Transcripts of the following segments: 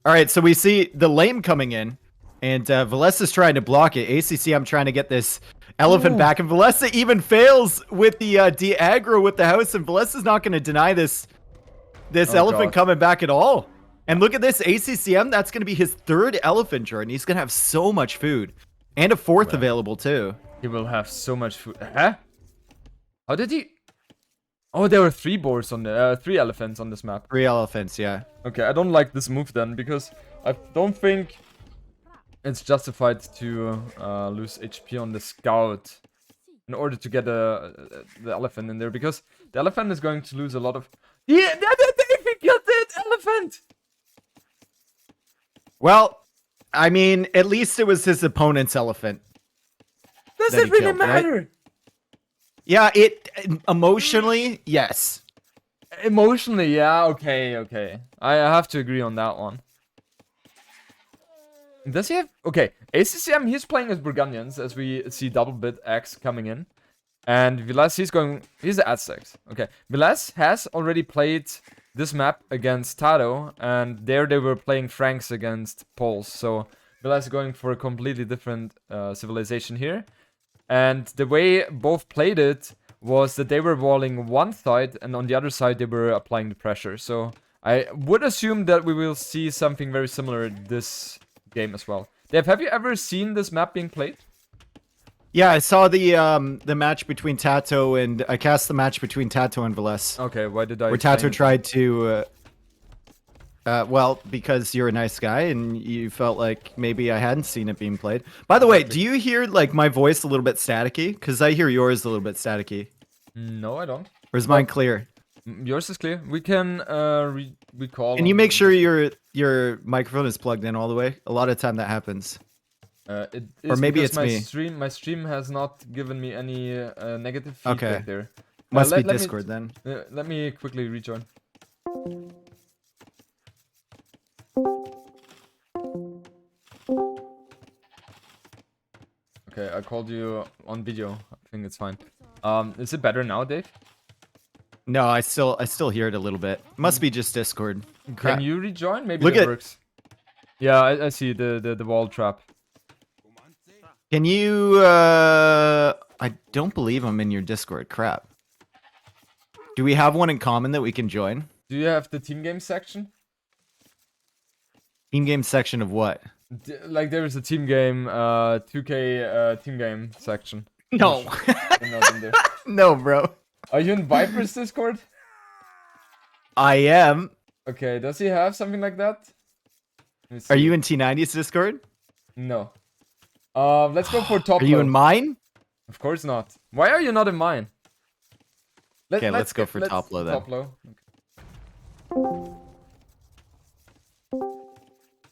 All right, so we see the lame coming in, and Villese is trying to block it. ACCM trying to get this elephant back, and Villese even fails with the de-aggro with the house, and Villese is not going to deny this elephant coming back at all. And look at this, ACCM, that's going to be his third elephant journey. He's going to have so much food, and a fourth available too. He will have so much food. Huh? How did he... Oh, there were 3 boars on the... 3 elephants on this map. 3 elephants, yeah. Okay, I don't like this move then, because I don't think it's justified to lose HP on the scout in order to get the elephant in there, because the elephant is going to lose a lot of... Yeah, they killed the elephant! Well, I mean, at least it was his opponent's elephant. Does it really matter? Right? Yeah, emotionally, yes. Emotionally, yeah, okay. I have to agree on that one. Does he have... Okay, ACCM, he's playing as Burgundians, as we see double bit X coming in. And Villese, he's the Aztecs. Okay, Villese has already played this map against TaToH, and there they were playing Franks against Poles. So Villese going for a completely different civilization here. And the way both played it was that they were walling one side, and on the other side they were applying the pressure. So I would assume that we will see something very similar this game as well. Dave, have you ever seen this map being played? Yeah, I saw the match between TaToH and... I cast the match between TaToH and Villese. Okay, why did I... Where TaToH tried to... well, because you're a nice guy and you felt like maybe I hadn't seen it being played. By the way, do you hear like my voice a little bit staticky? Because I hear yours a little bit staticky. No, I don't. Or is mine clear? Yours is clear. We can recall. Can you make sure your microphone is plugged in all the way? A lot of time that happens. It is, or maybe it's me. My stream has not given me any negative feedback there. Must be Discord then. Let me quickly rejoin. Okay, I called you on video. I think it's fine. Is it better now, Dave? No, I still hear it a little bit. Must be just Discord. Can you rejoin? Maybe it works. Yeah, I see the wall trap. Can you I don't believe I'm in your Discord. Crap. Do we have one in common that we can join? Do you have the team game section? Team game section of what? Like there is a team game 2K team game section. No. Not in there. No, bro. Are you in Viper's Discord? I am. Okay, does he have something like that? Are you in T90's Discord? No. Let's go for top. Are you in mine? Of course not. Why are you not in mine? Let's go for top low then. Top low. Okay.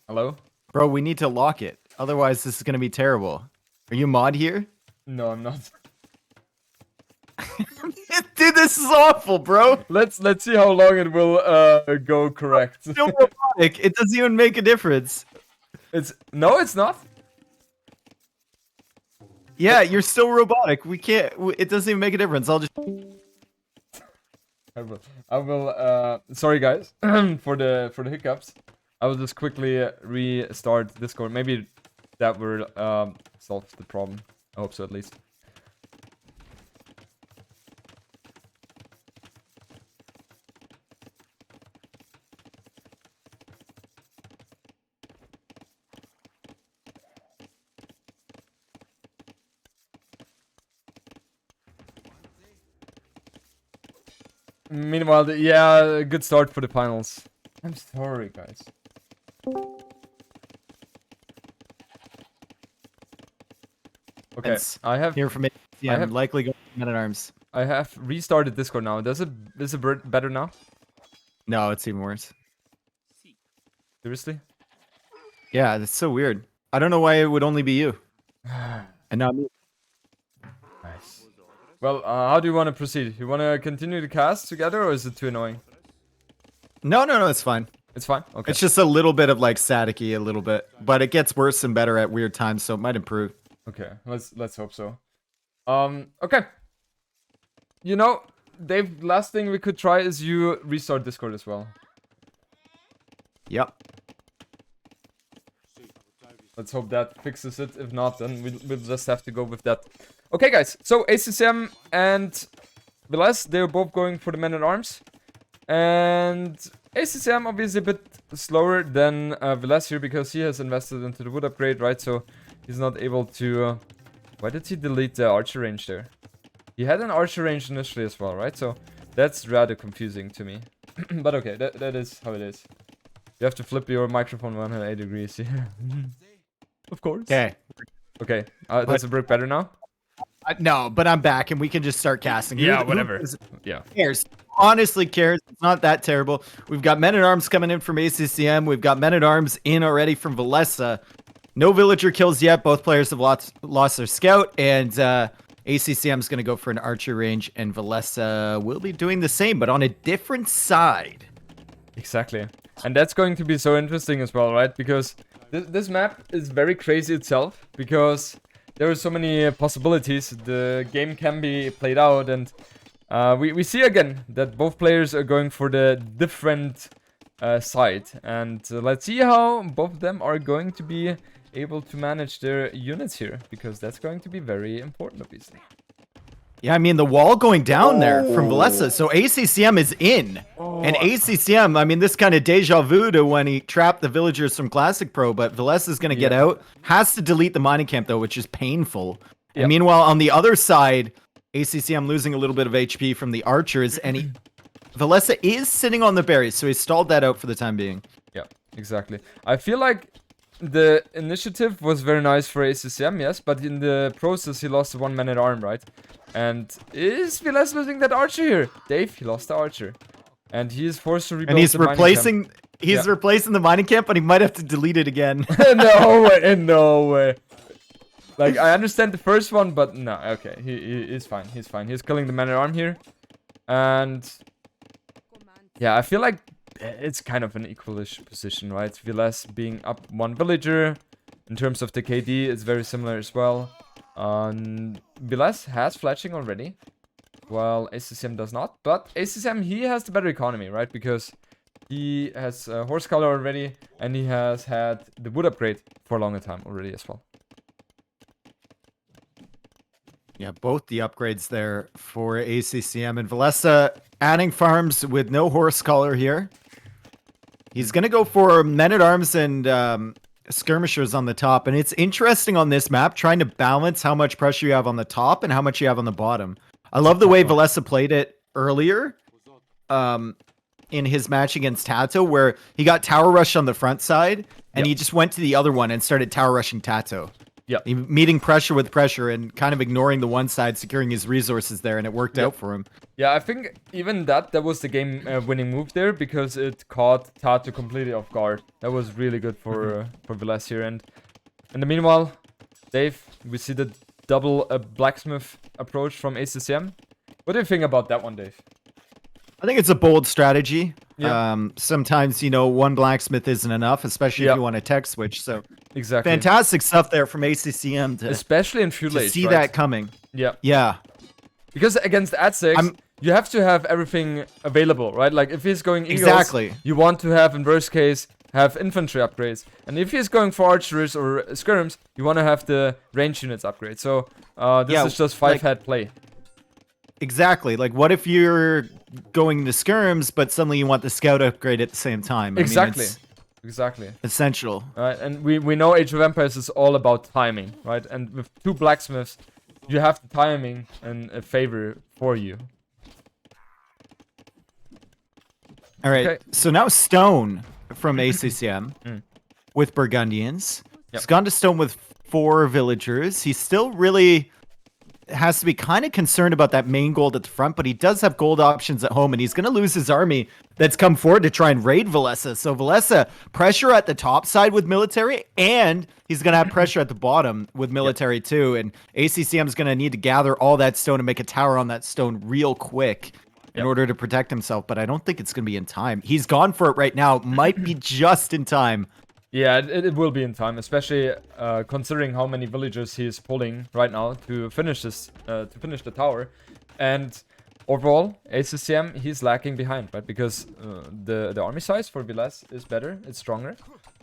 Hello? Bro, we need to lock it. Otherwise, this is gonna be terrible. Are you mod here? No, I'm not. Dude, this is awful, bro. Let's see how long it will go correct. It's still robotic. It doesn't even make a difference. It's not. Yeah, you're still robotic. We can't. It doesn't even make a difference. I'll just. I will. Sorry, guys, for the hiccups. I will just quickly restart Discord. Maybe that will solve the problem. I hope so, at least. Meanwhile, yeah, good start for the finals. I'm sorry, guys. Okay, I have here from it. Yeah, I'm likely going to Men at Arms. I have restarted Discord now. Is it better now? No, it's even worse. Seriously? Yeah, that's so weird. I don't know why it would only be you. And not me. Nice. Well, how do you want to proceed? You want to continue the cast together, or is it too annoying? No, it's fine. It's fine? Okay. It's just a little bit of like staticky, a little bit. But it gets worse and better at weird times, so it might improve. Okay, let's hope so. Okay. You know, Dave, last thing we could try is you restart Discord as well. Yep. Let's hope that fixes it. If not, then we'll just have to go with that. Okay, guys. So ACCM and Villese, they're both going for the men-at-arms. And ACCM obviously a bit slower than Villese here because he has invested into the wood upgrade, right? So he's not able to... why did he delete the archer range there? He had an archer range initially as well, right? So that's rather confusing to me. But okay, that is how it is. You have to flip your microphone 180 degrees here. Of course. Okay. Okay, does it work better now? No, but I'm back and we can just start casting. Yeah, whatever. Yeah. Cares? Honestly cares. It's not that terrible. We've got men-at-arms coming in from ACCM. We've got men-at-arms in already from Villese. No villager kills yet. Both players have lost their scout. And ACCM is going to go for an archer range. And Villese will be doing the same, but on a different side. Exactly. And that's going to be so interesting as well, right? Because this map is very crazy itself. Because there are so many possibilities. The game can be played out. And we see again that both players are going for the different side. And let's see how both of them are going to be able to manage their units here. Because that's going to be very important, obviously. Yeah, I mean, the wall going down there from Villese. So ACCM is in. And ACCM, I mean, this kind of deja vu to when he trapped the villagers from Classic Pro, but Villese is going to get out. Has to delete the mining camp, though, which is painful. Yep. And meanwhile, on the other side, ACCM losing a little bit of HP from the archers, and Villese is sitting on the berries, so he stalled that out for the time being. Yeah, exactly. I feel like the initiative was very nice for ACCM, yes, but in the process, he lost the one man at arm, right? And is Villese losing that archer here? Dave, he lost the archer. And he is forced to rebuild and he's the replacing replacing the mining camp, but he might have to delete it again. No way, no way. Like, I understand the first one, but no, okay, he's fine, he's fine. He's killing the man at arm here. And yeah, I feel like it's kind of an equalish position, right? Villese being up one villager. In terms of the KD, it's very similar as well. Villese has fletching already, while ACCM does not. But ACCM, he has the better economy, right? Because he has horse color already, and he has had the wood upgrade for a longer time already as well. Yeah, both the upgrades there for ACCM. And Villese adding farms with no horse collar here. He's going to go for men-at-arms and skirmishers on the top. And it's interesting on this map, trying to balance how much pressure you have on the top and how much you have on the bottom. I love the way Villese played it earlier in his match against TaToH, where he got tower rush on the front side, and he just went to the other one and started tower rushing TaToH. Yeah, meeting pressure with pressure and kind of ignoring the one side, securing his resources there, and it worked out for him. Yeah, I think even that was the game winning move there, because it caught TaToH completely off guard. That was really good for Villese here. And in the meanwhile, Dave, we see the double blacksmith approach from ACCM. What do you think about that one, Dave? I think it's a bold strategy. Yeah. Sometimes, you know, one blacksmith isn't enough, especially if you want a tech switch. So exactly, fantastic stuff there from ACCM to, especially in feudal age, see that coming. Yeah, yeah. Because against ACCM, you have to have everything available, right? Like if he's going eagles, you want to have, in worst case, have infantry upgrades, and if he's going for archers or skirms, you want to have the range units upgrade. So this is just five-head play. Exactly. Like, what if you're going to skirms, but suddenly you want the scout upgrade at the same time? Exactly. I mean, exactly. Essential. Right, and we know Age of Empires is all about timing, right? And with two blacksmiths, you have the timing in a favor for you. All right. Okay. So now Stone from ACCM with Burgundians. He's gone to Stone with 4 villagers. He's still really has to be kind of concerned about that main gold at the front, but he does have gold options at home, and he's going to lose his army that's come forward to try and raid Villese. So Villese, pressure at the top side with military, and he's going to have pressure at the bottom with military too, and ACCM is going to need to gather all that stone and make a tower on that stone real quick in order to protect himself, but I don't think it's going to be in time. He's gone for it right now. Might be just in time. Yeah, it will be in time, especially considering how many villagers he is pulling right now to finish this, to finish the tower. And overall, ACCM, he's lacking behind, right? Because the army size for Villese is better, it's stronger.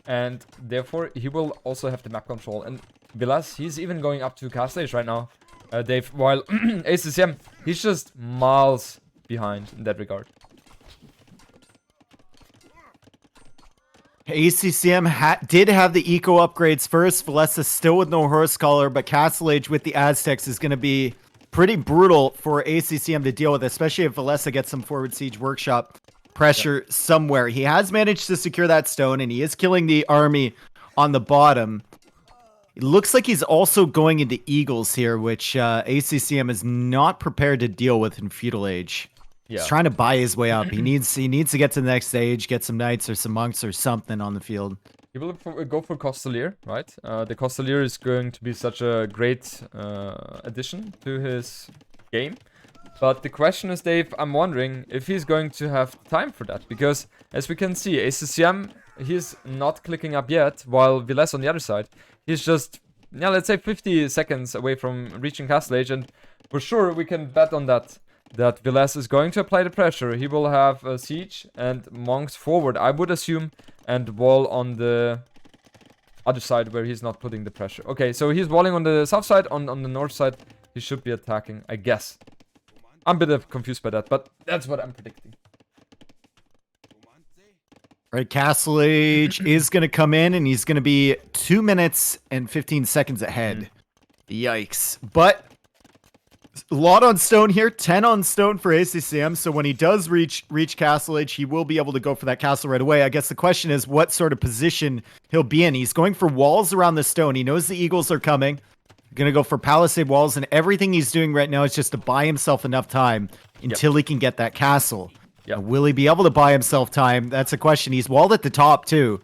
and therefore he will also have the map control. And Villese, he's even going up to castle age right now, Dave, while ACCM, he's just miles behind in that regard. ACCM did have the eco upgrades first. Villese still with no horse collar, but Castle Age with the Aztecs is going to be pretty brutal for ACCM to deal with, especially if Villese gets some forward siege workshop pressure somewhere. He has managed to secure that stone, and he is killing the army on the bottom. It looks like he's also going into Eagles here, which ACCM is not prepared to deal with in Feudal Age. Yeah. He's trying to buy his way up. He needs to get to the next stage, get some knights or some monks or something on the field. He will go for Costelier, right? The Costelier is going to be such a great addition to his game. But the question is, Dave, I'm wondering if he's going to have time for that. Because, as we can see, ACCM, he's not clicking up yet, while Villese on the other side, he's just, yeah, let's say 50 seconds away from reaching Castle Age. And for sure, we can bet on that Villese is going to apply the pressure. He will have a siege and monks forward, I would assume, and wall on the other side where he's not putting the pressure. Okay, so he's walling on the south side. On the north side, he should be attacking, I guess. I'm a bit confused by that, but that's what I'm predicting. Right, Castle Age is going to come in, and he's going to be 2 minutes and 15 seconds ahead. Yikes. But a lot on stone here, 10 on stone for ACCM, so when he does reach Castle Age, he will be able to go for that castle right away. I guess the question is what sort of position he'll be in. He's going for walls around the stone. He knows the Eagles are coming. Gonna go for palisade walls, and everything he's doing right now is just to buy himself enough time until he can get that castle. Yep. Will he be able to buy himself time? That's a question. He's walled at the top too,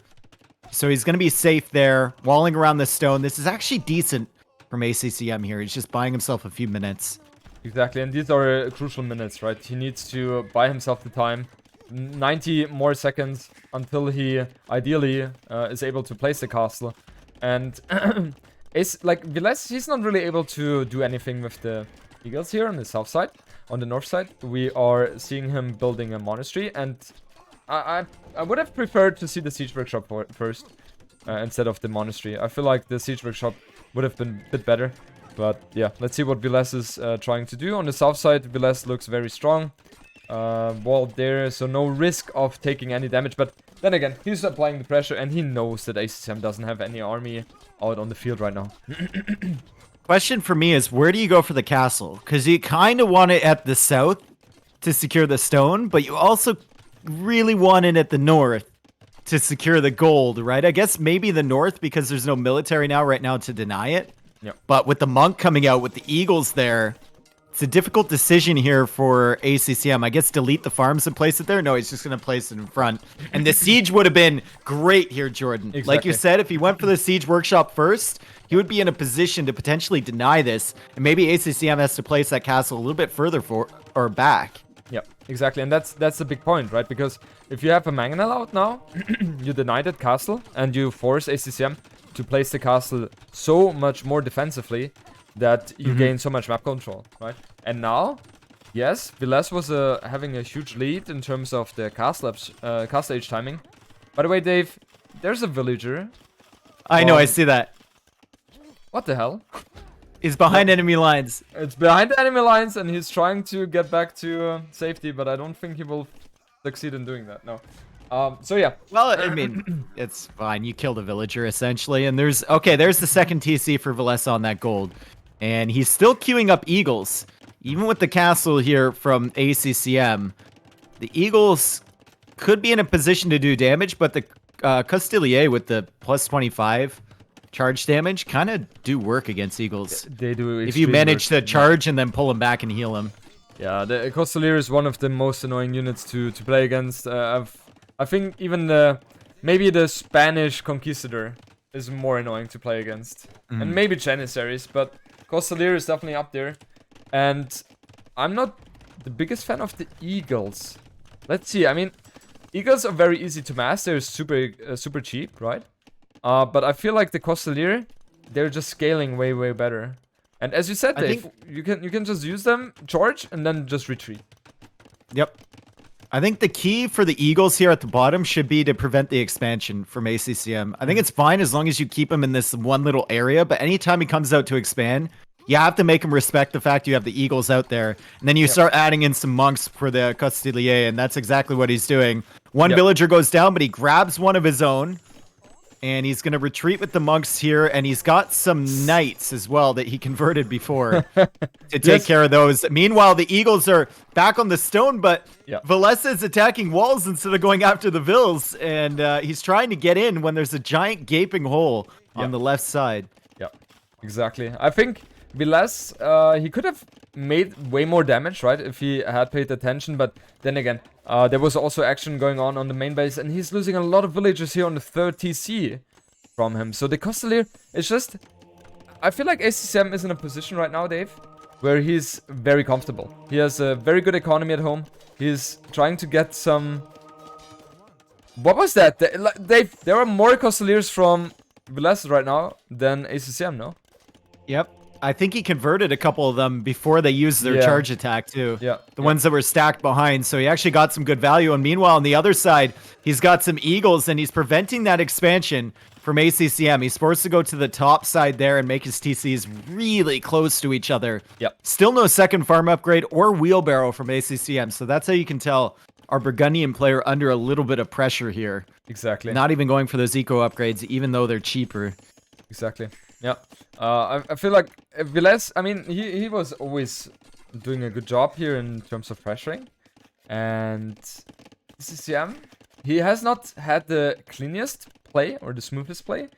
so he's gonna be safe there, walling around the stone. This is actually decent from ACCM here. He's just buying himself a few minutes. Exactly, and these are crucial minutes, right? He needs to buy himself the time. 90 more seconds until he ideally is able to place the castle. And like Villese, he's not really able to do anything with the Eagles here on the south side. On the north side, we are seeing him building a monastery, and I would have preferred to see the siege workshop first instead of the monastery. I feel like the siege workshop would have been a bit better. But yeah, let's see what Villese is trying to do. On the south side, Villese looks very strong. Wall there, so no risk of taking any damage. But then again, he's applying the pressure, and he knows that ACCM doesn't have any army out on the field right now. Question for me is, where do you go for the castle? Because you kind of want it at the south to secure the stone, but you also really want it at the north to secure the gold, right? I guess maybe the north because there's no military right now to deny it. Yep. But with the monk coming out, with the Eagles there, it's a difficult decision here for ACCM. I guess delete the farms and place it there. No, he's just going to place it in front. And the siege would have been great here, Jordan. Exactly. Like you said, if he went for the siege workshop first, he would be in a position to potentially deny this. And maybe ACCM has to place that castle a little bit further or back. Yeah, exactly. And that's the big point, right? Because if you have a mangonel out now, you deny that castle, and you force ACCM to place the castle so much more defensively that you gain so much map control, right? And now, yes, Villese was having a huge lead in terms of the castle age timing. By the way, Dave, there's a villager. I know, I see that. What the hell? He's behind enemy lines. It's behind the enemy lines, and he's trying to get back to safety, but I don't think he will succeed in doing that, no. So yeah. Well, I mean, it's fine. You killed a villager, essentially. And there's the second TC for Villese on that gold. And he's still queuing up Eagles. Even with the castle here from ACCM, the Eagles could be in a position to do damage, but the Costelier with the plus 25 charge damage kind of do work against Eagles. They do. If you manage to charge and then pull him back and heal him. Yeah, the Costelier is one of the most annoying units to play against. I think even maybe the Spanish Conquistador is more annoying to play against. And maybe Janissaries, but Costelier is definitely up there. And I'm not the biggest fan of the Eagles. Let's see, I mean, Eagles are very easy to master, super cheap, right? But I feel like the Costelier, they're just scaling way better. And as you said, Dave, you can just use them, charge, and then just retreat. Yep. I think the key for the Eagles here at the bottom should be to prevent the expansion from ACCM. I think it's fine as long as you keep him in this one little area, but anytime he comes out to expand, you have to make him respect the fact you have the Eagles out there. And then you start adding in some monks for the Costelier, and that's exactly what he's doing. One villager goes down, but he grabs one of his own. And he's going to retreat with the monks here, and he's got some knights as well that he converted before to take care of those. Meanwhile, the Eagles are back on the stone, but Villese is attacking walls instead of going after the Villes, and he's trying to get in when there's a giant gaping hole on the left side. Yeah, exactly. I think Villese, he could have made way more damage, right, if he had paid attention, but then again, there was also action going on the main base, and he's losing a lot of villagers here on the third TC from him. So the Costelier is just... I feel like ACCM is in a position right now, Dave, where he's very comfortable. He has a very good economy at home. He's trying to get some... What was that? Dave, there are more Costeliers from Villese right now than ACCM, no? Yep. I think he converted a couple of them before they used their charge attack, too. Yeah. The ones that were stacked behind. So he actually got some good value. And meanwhile, on the other side, he's got some Eagles, and he's preventing that expansion from ACCM. He's forced to go to the top side there and make his TCs really close to each other. Yep. Still no second farm upgrade or wheelbarrow from ACCM. So that's how you can tell our Burgundian player under a little bit of pressure here. Exactly. Not even going for those eco upgrades, even though they're cheaper. Exactly. Yeah. I feel like Villese, I mean, he was always doing a good job here in terms of pressuring. And ACCM, he has not had the cleanest play or the smoothest play,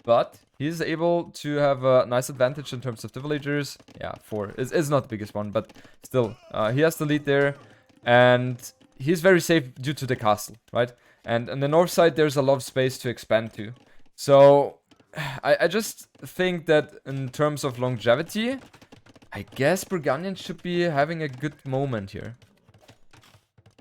but he's able to have a nice advantage in terms of the villagers. Yeah, 4 is not the biggest one, but still, he has the lead there. And he's very safe due to the castle, right? And on the north side, there's a lot of space to expand to. So... I just think that in terms of longevity, I guess Burgundian should be having a good moment here.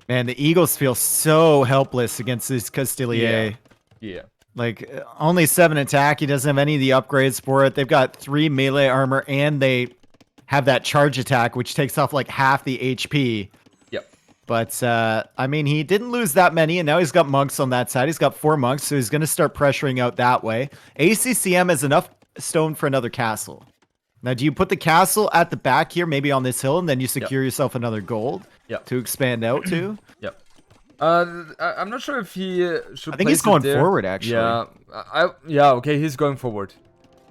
Man, the Eagles feel so helpless against this Costelier. Yeah. Like, only 7 attack. He doesn't have any of the upgrades for it. They've got 3 melee armor, and they have that charge attack, which takes off like half the HP. But, I mean, he didn't lose that many, and now he's got monks on that side. He's got 4 monks, so he's going to start pressuring out that way. ACCM has enough stone for another castle. Now, do you put the castle at the back here, maybe on this hill, and then you secure yourself another gold to expand out to? I'm not sure if he should. I think he's going forward, actually. Yeah, okay, he's going forward.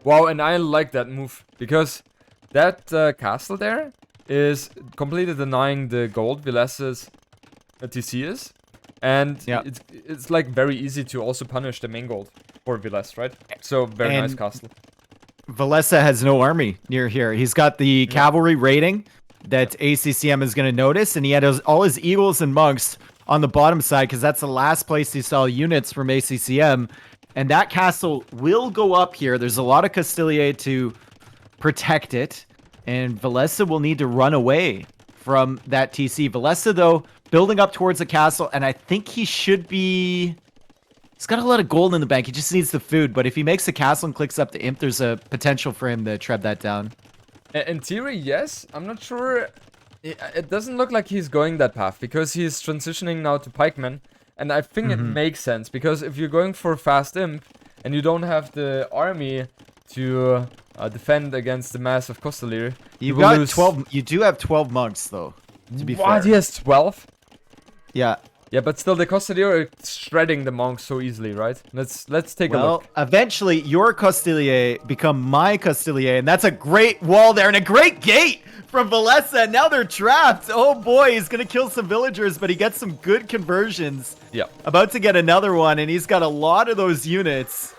Wow, and I like that move, because that castle there is completely denying the gold Vilese's TC is. And it's like very easy to also punish the main gold for Villese, right? So very nice castle. Villese has no army near here. He's got the cavalry raiding that ACCM is going to notice, and he had all his eagles and monks on the bottom side because that's the last place he saw units from ACCM. And that castle will go up here. There's a lot of Costelier to protect it. And Villese will need to run away from that TC. Villese, though, building up towards the castle, and I think he should be... He's got a lot of gold in the bank. He just needs the food. But if he makes the castle and clicks up the imp, there's a potential for him to tread that down. In theory, yes. I'm not sure. It doesn't look like he's going that path because he's transitioning now to pikemen. And I think it makes sense because if you're going for fast imp and you don't have the army to... defend against the mass of Costelier. You got 12. You do have 12 monks, though. To be fair. What? He has 12? Yeah. Yeah, but still, the Costelier are shredding the monks so easily, right? Let's take a look. Well, eventually, your Costelier become my Costelier, and that's a great wall there and a great gate from Villese. And now they're trapped. Oh boy, he's gonna kill some villagers, but he gets some good conversions. Yeah. About to get another one, and he's got a lot of those units.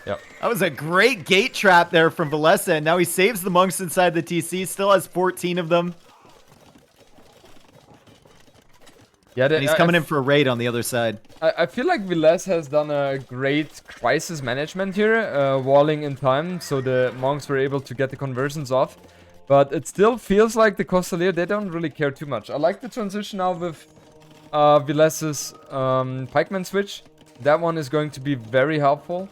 Yep. That was a great gate trap there from Villese, and now he saves the monks inside the TC, still has 14 of them. Yeah, and he's coming in for a raid on the other side. I feel like Villese has done a great crisis management here, walling in time, so the monks were able to get the conversions off. But it still feels like the Costelier, they don't really care too much. I like the transition now with Villese's pikeman switch. That one is going to be very helpful.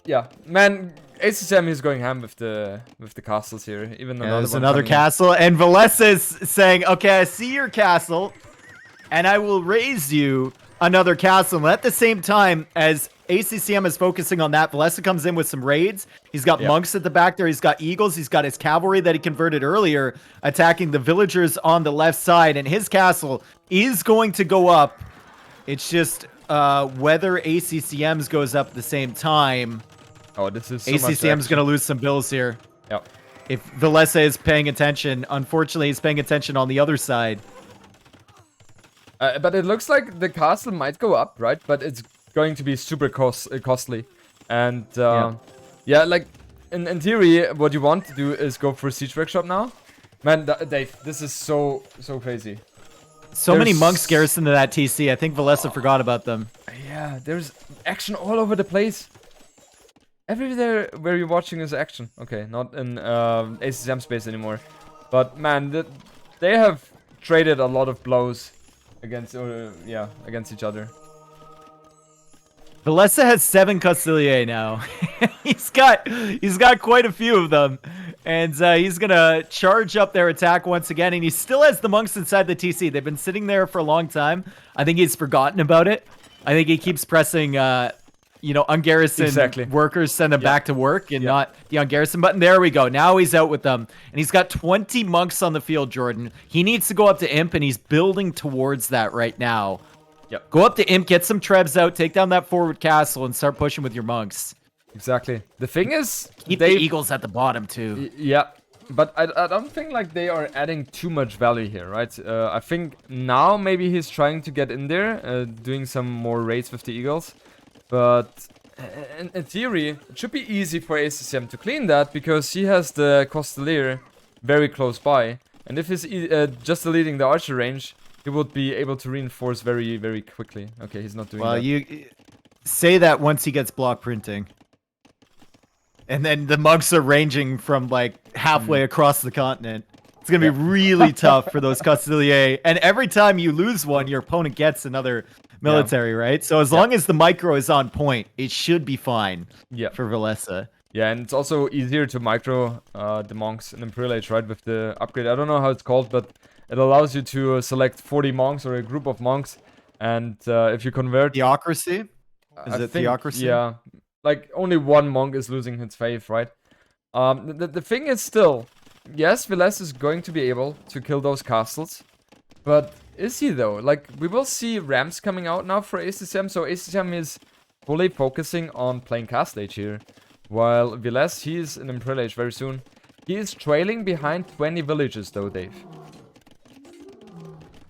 Yeah, man, ACCM is going ham with the castles here. Even there's another castle, and Villese is saying, "Okay, I see your castle. and I will raise you another castle. And at the same time as ACCM is focusing on that, Villese comes in with some raids. He's got monks at the back there. He's got eagles. He's got his cavalry that he converted earlier, attacking the villagers on the left side. And his castle is going to go up. It's just whether ACCM's goes up at the same time. Oh, this is so ACCM's going to lose some bills here. Yep. If Villese is paying attention, unfortunately, he's paying attention on the other side. But it looks like the castle might go up, right? But it's going to be super costly. And yeah, like in theory, what you want to do is go for a siege workshop now. Man, Dave, this is so crazy. So many monks garrisoned to that TC. I think Villese forgot about them. Yeah, there's action all over the place. Everywhere where you're watching is action. Okay, not in ACCM space anymore. But man, they have traded a lot of blows against against each other. Villese has 7 Castilier now. he's got quite a few of them. And he's going to charge up their attack once again. And he still has the monks inside the TC. They've been sitting there for a long time. I think he's forgotten about it. I think he keeps pressing, ungarrisoned workers, send them back to work and not the ungarrisoned button. There we go. Now he's out with them. And he's got 20 monks on the field, Jordan. He needs to go up to Imp, and he's building towards that right now. Yep. Go up to Imp, get some trebs out, take down that forward castle, and start pushing with your monks. Exactly. The thing is, keep the eagles at the bottom too. Yeah, but I don't think like they are adding too much value here, right? I think now maybe he's trying to get in there, doing some more raids with the eagles. But in theory, it should be easy for ACCM to clean that because he has the Costelier very close by, and if he's just deleting the archer range, he would be able to reinforce very, very quickly. Okay, he's not doing that. Well, you say that once he gets block printing. And then the monks are ranging from like halfway across the continent. It's going to be really tough for those Castilier. And every time you lose one, your opponent gets another military, right? So as long as the micro is on point, it should be fine for Villese. Yeah, and it's also easier to micro the monks in Imperial Age, right? With the upgrade. I don't know how it's called, but it allows you to select 40 monks or a group of monks. And if you convert... Theocracy? Is it Theocracy? Yeah. Like, only one monk is losing his faith, right? The thing is still... Yes, Villese is going to be able to kill those castles. But is he, though? Like, we will see ramps coming out now for ACCM. So ACCM is fully focusing on playing Castle Age here. While Villese, he is in Imperial Age very soon. He is trailing behind 20 villages, though, Dave.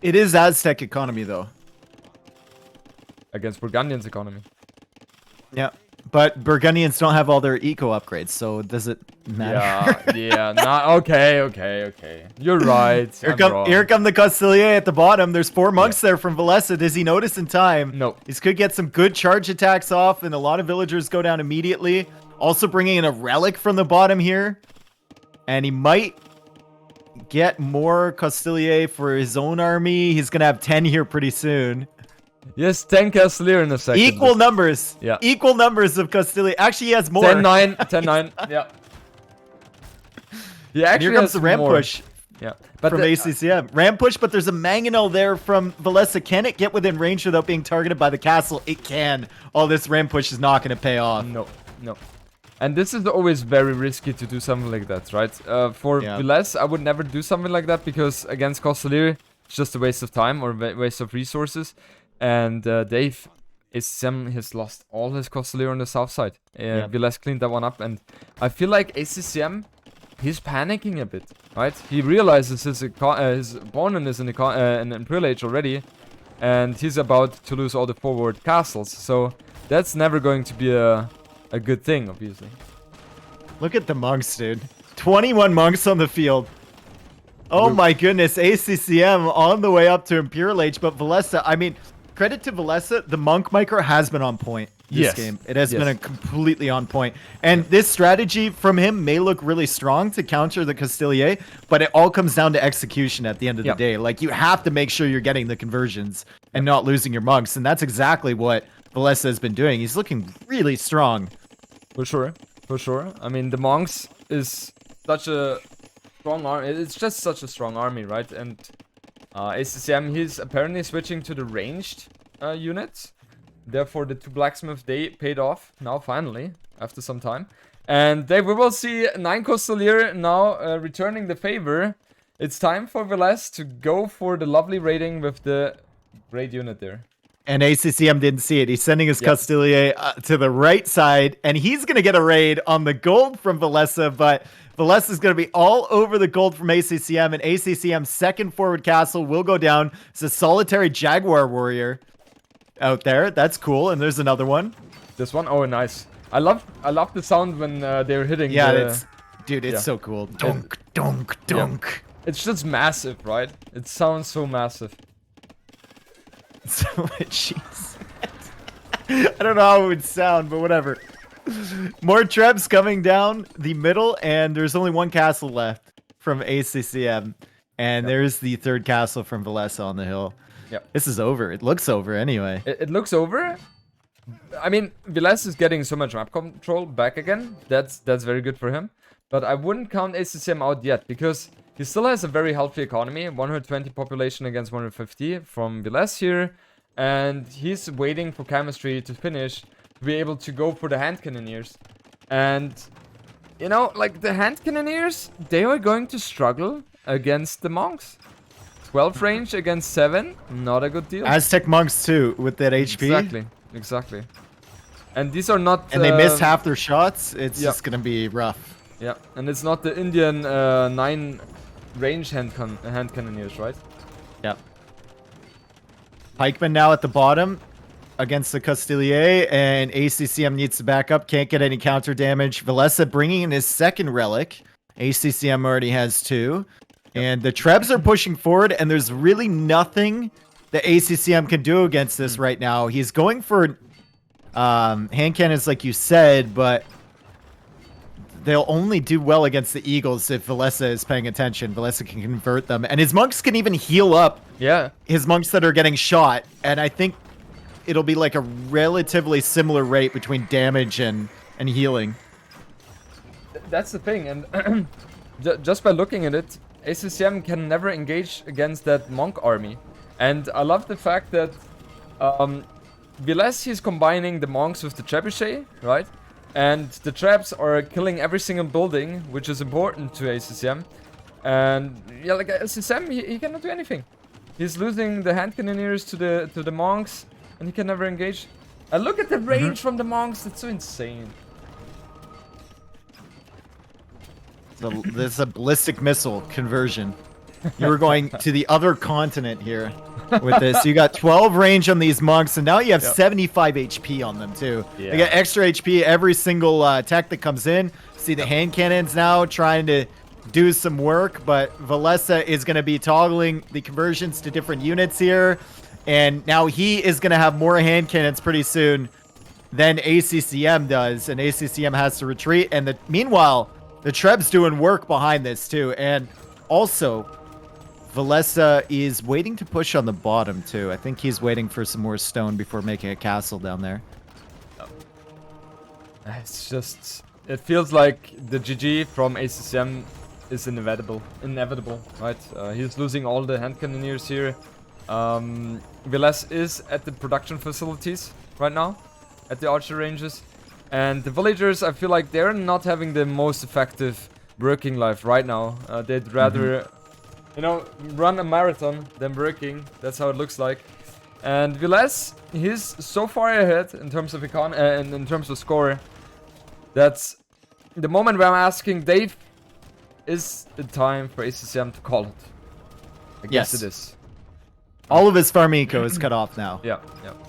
It is Aztec economy, though. Against Burgundian's economy. Yeah. But Burgundians don't have all their eco upgrades, so does it matter? Okay. You're right. Here come the Castilier at the bottom. There's 4 monks there from Villese. Does he notice in time? No. He could get some good charge attacks off, and a lot of villagers go down immediately. Also bringing in a relic from the bottom here. And he might get more Castilier for his own army. He's going to have 10 here pretty soon. Yes, 10 Castilier in a second. Equal numbers. Yeah. Equal numbers of Castilier. Actually, he has more. 10-9. 10-9. Yeah. He actually Here comes has the ramp more. push. Yeah. But from ACCM. Ramp push, but there's a Mangonel there from Villese. Can it get within range without being targeted by the castle? It can. All this ramp push is not going to pay off. No. And this is always very risky to do something like that, right? For Villese, I would never do something like that because against Costelier, it's just a waste of time or waste of resources. And Dave, ACCM has lost all his Costelier on the south side. Villese cleaned that one up, and I feel like ACCM, he's panicking a bit, right? He realizes his opponent is in Imperial Age already, and he's about to lose all the forward castles. So that's never going to be a good thing, obviously. Look at the monks, dude. 21 monks on the field. Oh my goodness, ACCM on the way up to Imperial Age, but Villese, I mean, credit to Villese, the monk micro has been on point this game. It has been completely on point. And this strategy from him may look really strong to counter the Castilier, but it all comes down to execution at the end of the day. Like, you have to make sure you're getting the conversions and not losing your monks, and that's exactly what Villese has been doing. He's looking really strong. For sure. I mean, the monks is such a strong army. It's just such a strong army, right? And ACCM, he's apparently switching to the ranged units. Therefore, the 2 blacksmith, they paid off now, finally, after some time. And we will see 9 Costelier now returning the favor. It's time for Villese to go for the lovely raiding with the great unit there. And ACCM didn't see it. He's sending his Costelier to the right side, and he's going to get a raid on the gold from Villese, but Villese is going to be all over the gold from ACCM, and ACCM's second forward castle will go down. It's a solitary Jaguar warrior out there. That's cool, and there's another one. This one? Oh, nice. I love the sound when they're hitting. Yeah, it's so cool. Dunk, dunk, dunk. Yeah. It's just massive, right? It sounds so massive. So jeez. I don't know how it would sound, but whatever. More trebs coming down the middle, and there's only 1 castle left from ACCM. And there's the 3rd castle from Villese on the hill. Yep. This is over. It looks over anyway. It looks over. I mean, Villese is getting so much map control back again. That's very good for him. But I wouldn't count ACCM out yet, because he still has a very healthy economy. 120 population against 150 from Villese here. And he's waiting for chemistry to finish to be able to go for the hand cannoneers. And, you know, like the hand cannoneers, they are going to struggle against the monks. 12 range against 7, not a good deal. Aztec monks too, with that HP. Exactly. And these are not... And they miss half their shots. It's just going to be rough. Yeah, and it's not the Indian 9 range hand cannoneers, right? Yeah. Pikeman now at the bottom against the Costelier, and ACCM needs to back up. Can't get any counter damage. Villese bringing in his 2nd relic. ACCM already has 2. And the Trebs are pushing forward, and there's really nothing that ACCM can do against this right now. He's going for hand cannons, like you said, but they'll only do well against the Eagles if Villese is paying attention. Villese can convert them, and his monks can even heal up his monks that are getting shot, and I think it'll be like a relatively similar rate between damage and healing. That's the thing, and just by looking at it, ACCM can never engage against that monk army. And I love the fact that Villese is combining the monks with the trebuchet, right? And the traps are killing every single building, which is important to ACCM. And yeah, like ACCM, he cannot do anything. He's losing the hand cannoneers to the monks, and he can never engage. And look at the range from the monks; it's so insane. So this is a ballistic missile conversion. You were going to the other continent here with this. You got 12 range on these monks, and now you have 75 HP on them too. Yeah. They got extra HP every single attack that comes in. See the hand cannons now trying to do some work, but Villese is going to be toggling the conversions to different units here, and now he is going to have more hand cannons pretty soon than ACCM does, and ACCM has to retreat. And meanwhile, the Treb's doing work behind this too, and also Villese is waiting to push on the bottom too. I think he's waiting for some more stone before making a castle down there. It's just, it feels like the GG from ACCM is inevitable, right? He's losing all the hand cannoneers here. Villese is at the production facilities right now, at the archer ranges. And the villagers, I feel like they're not having the most effective working life right now. They'd rather, you know, run a marathon than working. That's how it looks like. And Villese, he's so far ahead in terms of in terms of score. That's the moment where I'm asking Dave, is it time for ACCM to call it? I guess it is. All of his farm eco is cut off now. Yeah.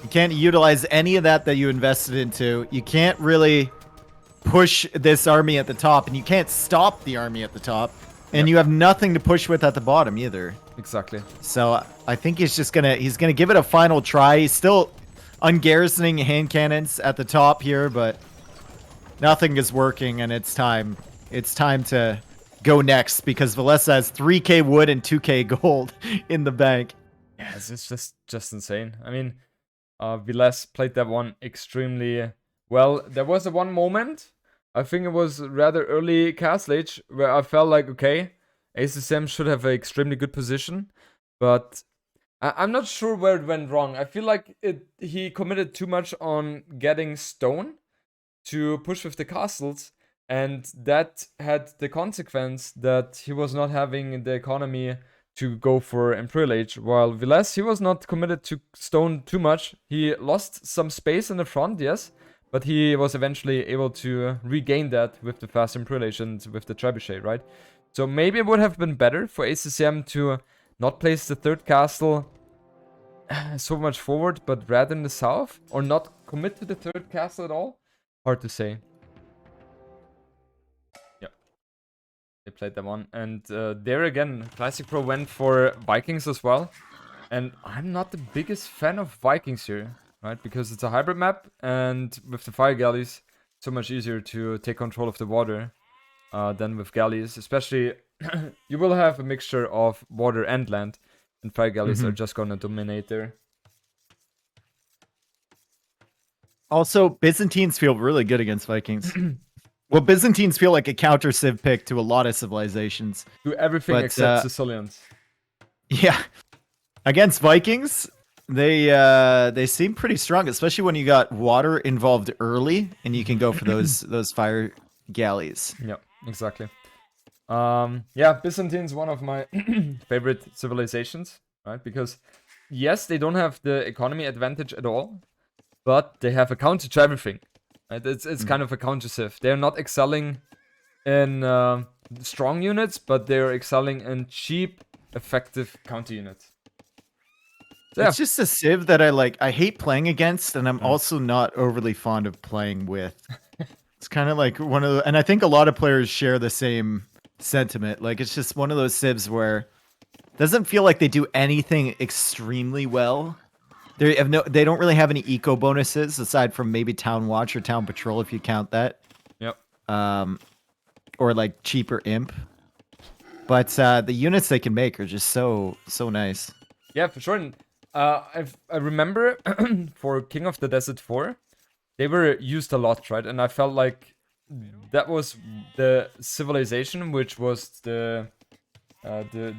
You can't utilize any of that you invested into. You can't really push this army at the top, and you can't stop the army at the top. And you have nothing to push with at the bottom either. Exactly. So I think he's gonna give it a final try. He's still ungarrisoning hand cannons at the top here, but nothing is working, and it's time. It's time to go next, because Villese has 3k wood and 2k gold in the bank. Yeah, it's just insane. I mean, Villese played that one extremely well. There was one moment, I think it was rather early castle age, where I felt like, okay, ACCM should have an extremely good position. But I'm not sure where it went wrong. I feel like he committed too much on getting stone to push with the castles, and that had the consequence that he was not having the economy to go for Imperial Age, while Villese, he was not committed to stone too much. He lost some space in the front, yes, but he was eventually able to regain that with the fast Imperial Age and with the trebuchet, right? So maybe it would have been better for ACCM to not place the third castle so much forward, but rather in the south, or not commit to the third castle at all. Hard to say. Yep. They played that one. And there again, Classic Pro went for Vikings as well. And I'm not the biggest fan of Vikings here, right? Because it's a hybrid map, and with the fire galleys, so much easier to take control of the water than with galleys. Especially, you will have a mixture of water and land, and fire galleys are just gonna dominate there. Also, Byzantines feel really good against Vikings. Well, Byzantines feel like a counter civ pick to a lot of civilizations. Do everything except Sicilians. Yeah. Against Vikings, they seem pretty strong, especially when you got water involved early and you can go for those fire galleys. Yeah, exactly. Yeah, Byzantines, one of my favorite civilizations, right? Because yes, they don't have the economy advantage at all, but they have a counter to everything. Right? It's kind of a counter civ. They're not excelling in strong units, but they're excelling in cheap, effective counter units. So, it's just a civ that I hate playing against, and I'm also not overly fond of playing with. It's kind of like one of the, and I think a lot of players share the same sentiment. Like, it's just one of those civs where it doesn't feel like they do anything extremely well. They don't really have any eco bonuses aside from maybe Town Watch or Town Patrol, if you count that. Yep. Or like cheaper imp. But the units they can make are just so nice. Yeah, for sure. And, I remember for King of the Desert 4, they were used a lot, right? And I felt like that was the civilization which was the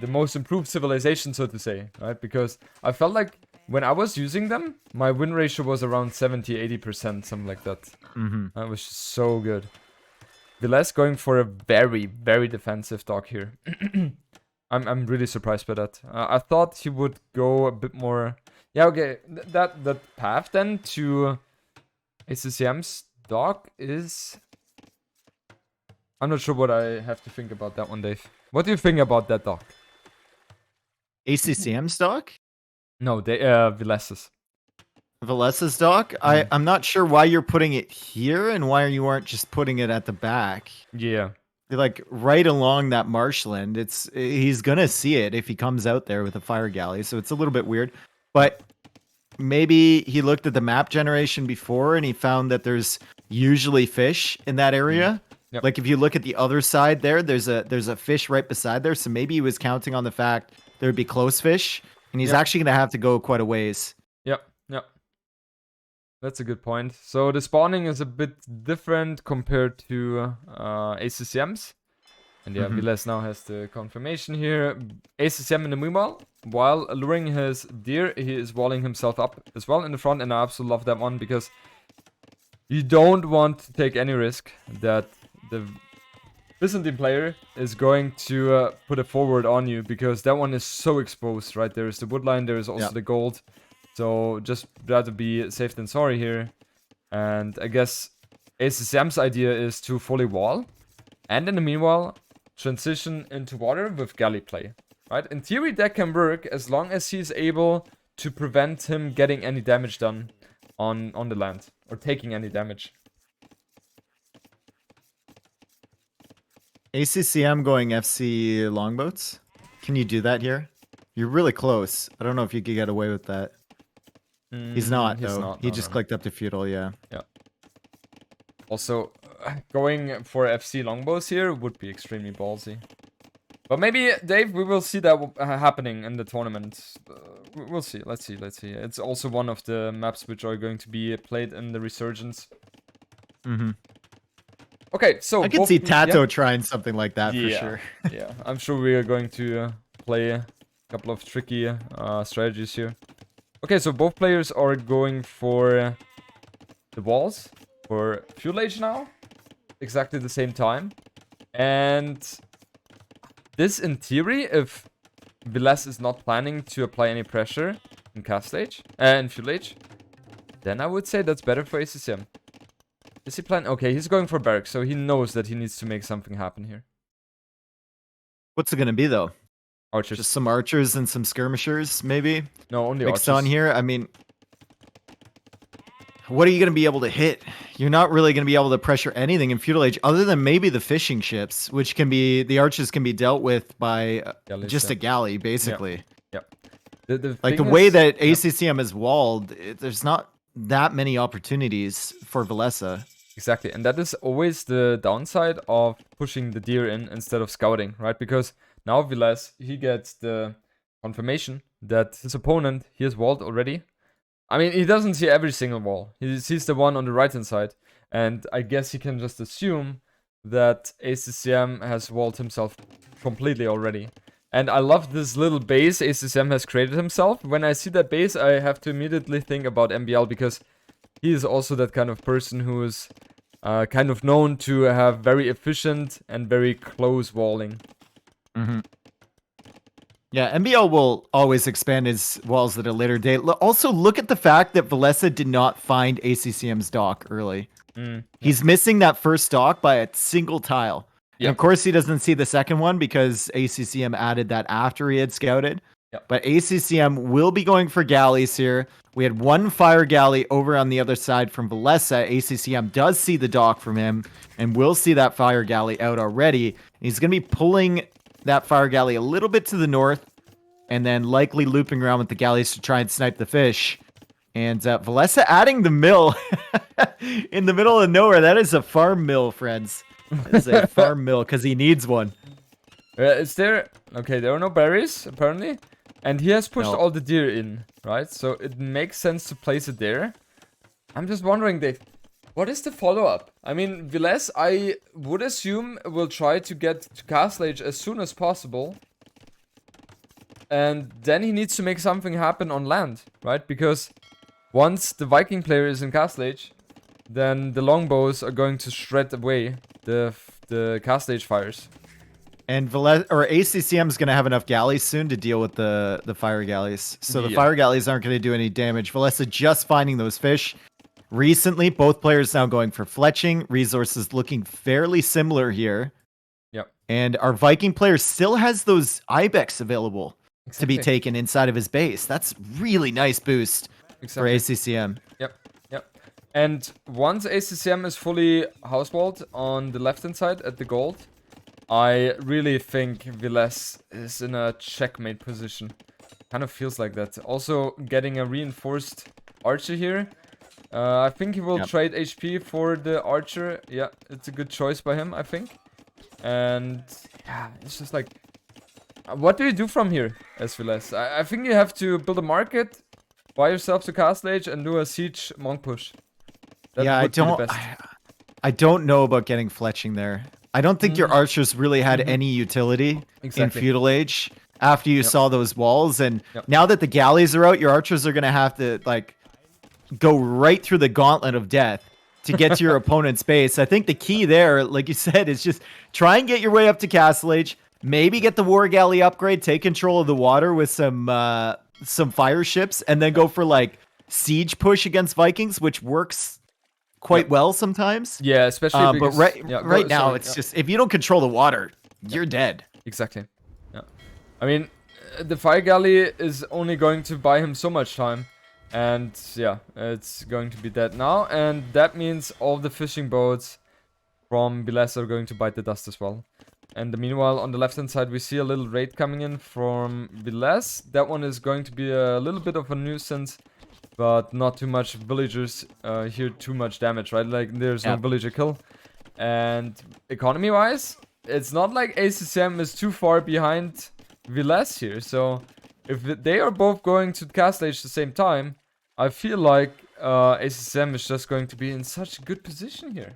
most improved civilization, so to say, right? Because I felt like when I was using them, my win ratio was around 70-80%, something like that. That was just so good. Villese going for a very, very defensive dog here. I'm really surprised by that. I thought he would go a bit more. Yeah, okay. That path then to ACCM's dog is. I'm not sure what I have to think about that one, Dave. What do you think about that dog? ACCM's dog? No, Vilese's. Villese's dog? I'm not sure why you're putting it here and why you aren't just putting it at the back. Yeah. Like right along that marshland. He's gonna see it if he comes out there with a fire galley, so it's a little bit weird. But maybe he looked at the map generation before and he found that there's usually fish in that area. Yep. Like if you look at the other side there's a fish right beside there, so maybe he was counting on the fact there'd be close fish, and he's actually gonna have to go quite a ways. Yep. That's a good point. So the spawning is a bit different compared to ACCM's. And yeah, Villese now has the confirmation here. ACCM in the meanwhile, while luring his deer, he is walling himself up as well in the front. And I absolutely love that one because you don't want to take any risk that the Byzantine player is going to put a forward on you, because that one is so exposed, right? There is the woodline, there is also the gold. So just rather be safe than sorry here. And I guess ACCM's idea is to fully wall, and in the meanwhile transition into water with galley play, right? In theory that can work as long as he's able to prevent him getting any damage done on the land, or taking any damage. ACCM going FC longboats? Can you do that here? You're really close. I don't know if you could get away with that. He's not, though. He just clicked up to feudal, yeah. Yeah. Also, going for FC longbows here would be extremely ballsy. But maybe, Dave, we will see that happening in the tournament. We'll see. Let's see. It's also one of the maps which are going to be played in the Resurgence. Okay, so I can see TaToH trying something like that for sure. Yeah, I'm sure we are going to play Couple of tricky strategies here. Okay, so both players are going for the walls for fuel age now. Exactly the same time. And this, in theory, if Villese is not planning to apply any pressure in cast age, and fuel age, then I would say that's better for ACCM. Is he planning? Okay, he's going for barracks, so he knows that he needs to make something happen here. What's it gonna be though? Archers. Just some archers and some skirmishers, maybe No, only mixed archers. on here. I mean, what are you gonna be able to hit? You're not really gonna be able to pressure anything in feudal age, other than maybe the fishing ships, which can be the archers can be dealt with by Galleys, just yeah. a galley, basically. Yep. Like the way that ACCM is walled, there's not that many opportunities for Villese. Exactly, and that is always the downside of pushing the deer in instead of scouting, right? Because now Villese, he gets the confirmation that his opponent, he is walled already. I mean, he doesn't see every single wall. He sees the one on the right-hand side. And I guess he can just assume that ACCM has walled himself completely already. And I love this little base ACCM has created himself. When I see that base, I have to immediately think about MBL, because he is also that kind of person who is kind of known to have very efficient and very close walling. Mm-hmm. Yeah, MBL will always expand his walls at a later date. Also, look at the fact that Villese did not find ACCM's dock early. He's missing that first dock by a single tile. Yep. And of course, he doesn't see the second one because ACCM added that after he had scouted. Yep. But ACCM will be going for galleys here. We had one fire galley over on the other side from Villese. ACCM does see the dock from him and will see that fire galley out already. He's going to be pulling that fire galley a little bit to the north and then likely looping around with the galleys to try and snipe the fish. And Villese adding the mill in the middle of nowhere. That is a farm mill, friends. That is a farm mill because he needs one. Is there... Okay, there are no berries, apparently. And he has pushed No. all the deer in, right? So it makes sense to place it there. I'm just wondering, Dave, what is the follow-up? I mean, Villese, I would assume, will try to get to Castle Age as soon as possible. And then he needs to make something happen on land, right? Because once the Viking player is in Castle Age, then the longbows are going to shred away the Castle Age fires. And ACCM is going to have enough galleys soon to deal with the fire galleys. So the Yeah. fire galleys aren't going to do any damage. Villese just finding those fish. Recently, both players now going for fletching. Resources looking fairly similar here. Yep. And our Viking player still has those ibex available to be Exactly. taken inside of his base. That's really nice boost for ACCM. Yep. And once ACCM is fully housewalled on the left-hand side at the gold, I really think Villese is in a checkmate position. Kind of feels like that. Also, getting a reinforced archer here. I think he will trade HP for the archer. Yeah, it's a good choice by him, I think. And yeah, it's just like... What do you do from here as Villese? I think you have to build a market, buy yourself to Castle Age, and do a siege monk push. That Yeah, would be the best. I don't know about getting fletching there. I don't think your archers really had any utility in feudal age after you saw those walls. And now that the galleys are out, your archers are going to have to like go right through the gauntlet of death to get to your opponent's base. I think the key there, like you said, is just try and get your way up to Castle Age. Maybe get the war galley upgrade, take control of the water with some fire ships, and then go for like siege push against Vikings, which works quite well sometimes. Yeah, especially because... But right now, it's just, if you don't control the water, you're dead. Exactly. Yeah. I mean, the fire galley is only going to buy him so much time. And yeah, it's going to be dead now. And that means all the fishing boats from Villese are going to bite the dust as well. And meanwhile, on the left-hand side, we see a little raid coming in from Villese. That one is going to be a little bit of a nuisance. But not too much villagers here, too much damage, right? Like, there's no villager kill. And economy-wise, it's not like ACCM is too far behind Villese here. So, if they are both going to Castle Age at the same time, I feel like ACCM is just going to be in such a good position here.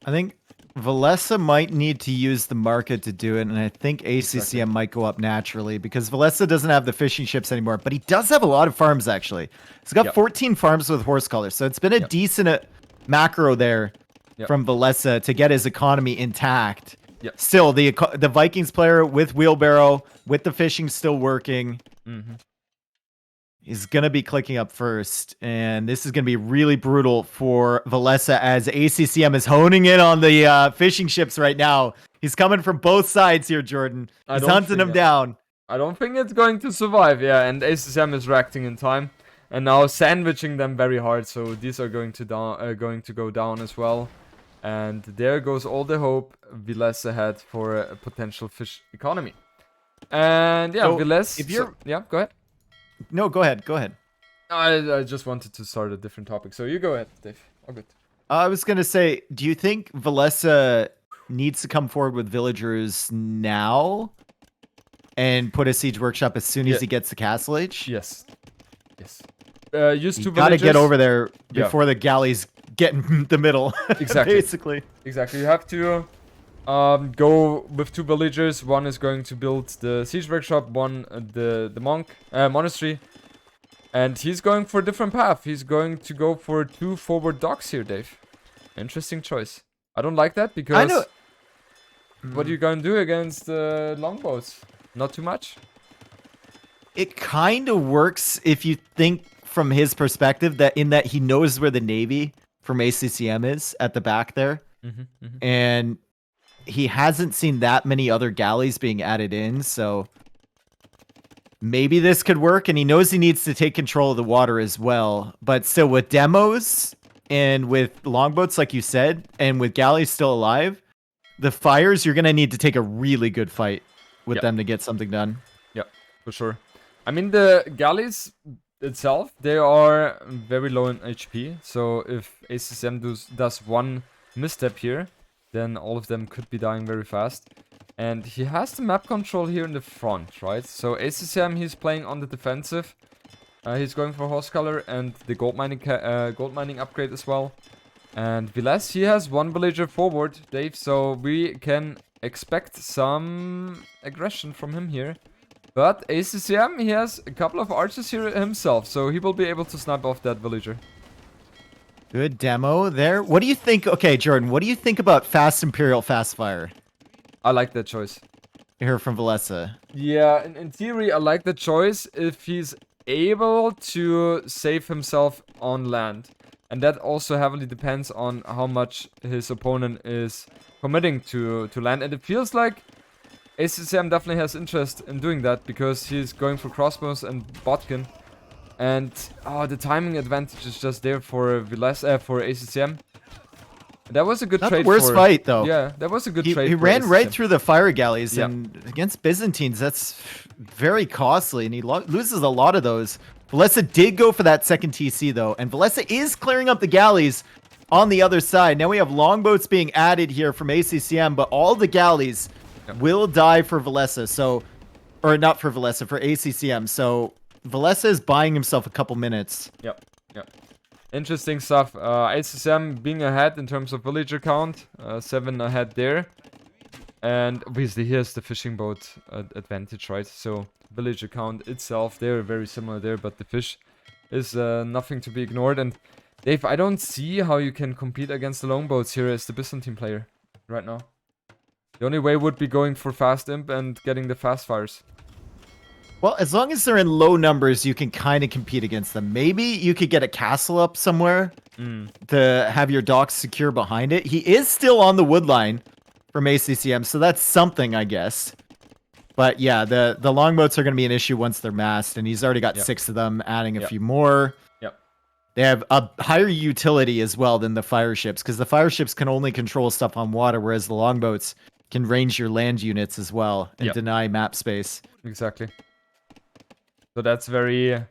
I think Villese might need to use the market to do it, and I think ACCM Exactly. might go up naturally because Villese doesn't have the fishing ships anymore, but he does have a lot of farms actually. He's got Yep. 14 farms with horse colors, so it's been a Yep. decent macro there Yep. from Villese to get his economy intact. Yep. Still, the Vikings player with wheelbarrow, with the fishing still working, is going to be clicking up first. And this is going to be really brutal for Villese as ACCM is honing in on the fishing ships right now. He's coming from both sides here, Jordan. He's hunting them down. I don't think it's going to survive, yeah, and ACCM is reacting in time. And now sandwiching them very hard, so these are going to go down as well. And there goes all the hope Villese had for a potential fish economy. And yeah, So, Villese... if you're- yeah, go ahead. No, go ahead. Go ahead. I just wanted to start a different topic, so you go ahead, Dave. All good. I was going to say, do you think Villese needs to come forward with villagers now and put a siege workshop as soon as he gets the castle age? Yes. Yes. Use You two got to villagers. get over there Yeah. before the galleys get in the middle. Exactly. Basically. Exactly. You have to go with two villagers. One is going to build the siege workshop, one the monastery. And he's going for a different path. He's going to go for 2 forward docks here, Dave. Interesting choice. I don't like that because I know. what are you going to do against longbows? Not too much. It kind of works if you think from his perspective that he knows where the navy from ACCM is at the back there. And he hasn't seen that many other galleys being added in, so maybe this could work, and he knows he needs to take control of the water as well. But still, with demos and with longboats, like you said, and with galleys still alive, the fires, you're going to need to take a really good fight with them to get something done. Yeah, for sure. I mean, the galleys itself, they are very low in HP. So if ACCM does one misstep here, then all of them could be dying very fast. And he has the map control here in the front, right? So ACCM, he's playing on the defensive. He's going for horse color and the gold mining upgrade as well. And Villese, he has one villager forward, Dave. So we can expect some aggression from him here. But ACCM, he has a couple of archers here himself, so he will be able to snipe off that villager. Good demo there. What do you think? Okay, Jordan, what do you think about Fast Imperial Fast Fire? I like that choice. Here from Villese. Yeah, in theory, I like the choice if he's able to save himself on land. And that also heavily depends on how much his opponent is committing to land. And it feels like ACCM definitely has interest in doing that because he's going for crossbows and botkin. And the timing advantage is just there for Villese, for ACCM. That was a good Not trade. the worst fight, though. Yeah, that was a good trade. He for ran right ACCM. through the fire galleys, Yeah. and against Byzantines, that's very costly, and he loses a lot of those. Villese did go for that second TC, though, and Villese is clearing up the galleys on the other side. Now we have longboats being added here from ACCM, but all the galleys will die for Villese, so... Or not for Villese, for ACCM, so Villese is buying himself a couple minutes. Yep. Interesting stuff. ACCM being ahead in terms of villager count. 7 ahead there. And obviously here's the fishing boat advantage, right? So villager count itself, they're very similar there, but the fish is nothing to be ignored. And Dave, I don't see how you can compete against the longboats here as the Byzantine player right now. The only way would be going for fast imp and getting the fast fires. Well, as long as they're in low numbers, you can kind of compete against them. Maybe you could get a castle up somewhere to have your docks secure behind it. He is still on the wood line from ACCM, so that's something, I guess. But yeah, the longboats are going to be an issue once they're massed, and he's already got 6 of them, adding a few more. Yep. They have a higher utility as well than the fire ships, because the fire ships can only control stuff on water, whereas the longboats can range your land units as well and deny map space. Exactly. So that's very,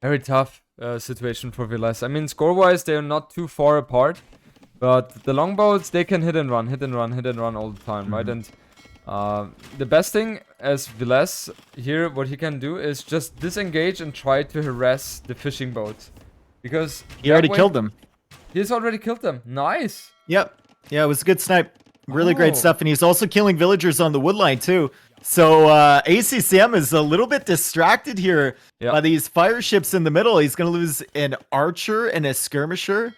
very tough situation for Villese. I mean, score-wise, they're not too far apart. But the longboats, they can hit and run all the time, right? And the best thing as Villese here, what he can do is just disengage and try to harass the fishing boats. Because He already killed them. He's already killed them. Nice. Yep. Yeah, it was a good snipe. Really great Oh. stuff. And he's also killing villagers on the wood line, too. So ACCM is a little bit distracted here by these fire ships in the middle. He's going to lose an archer and a skirmisher.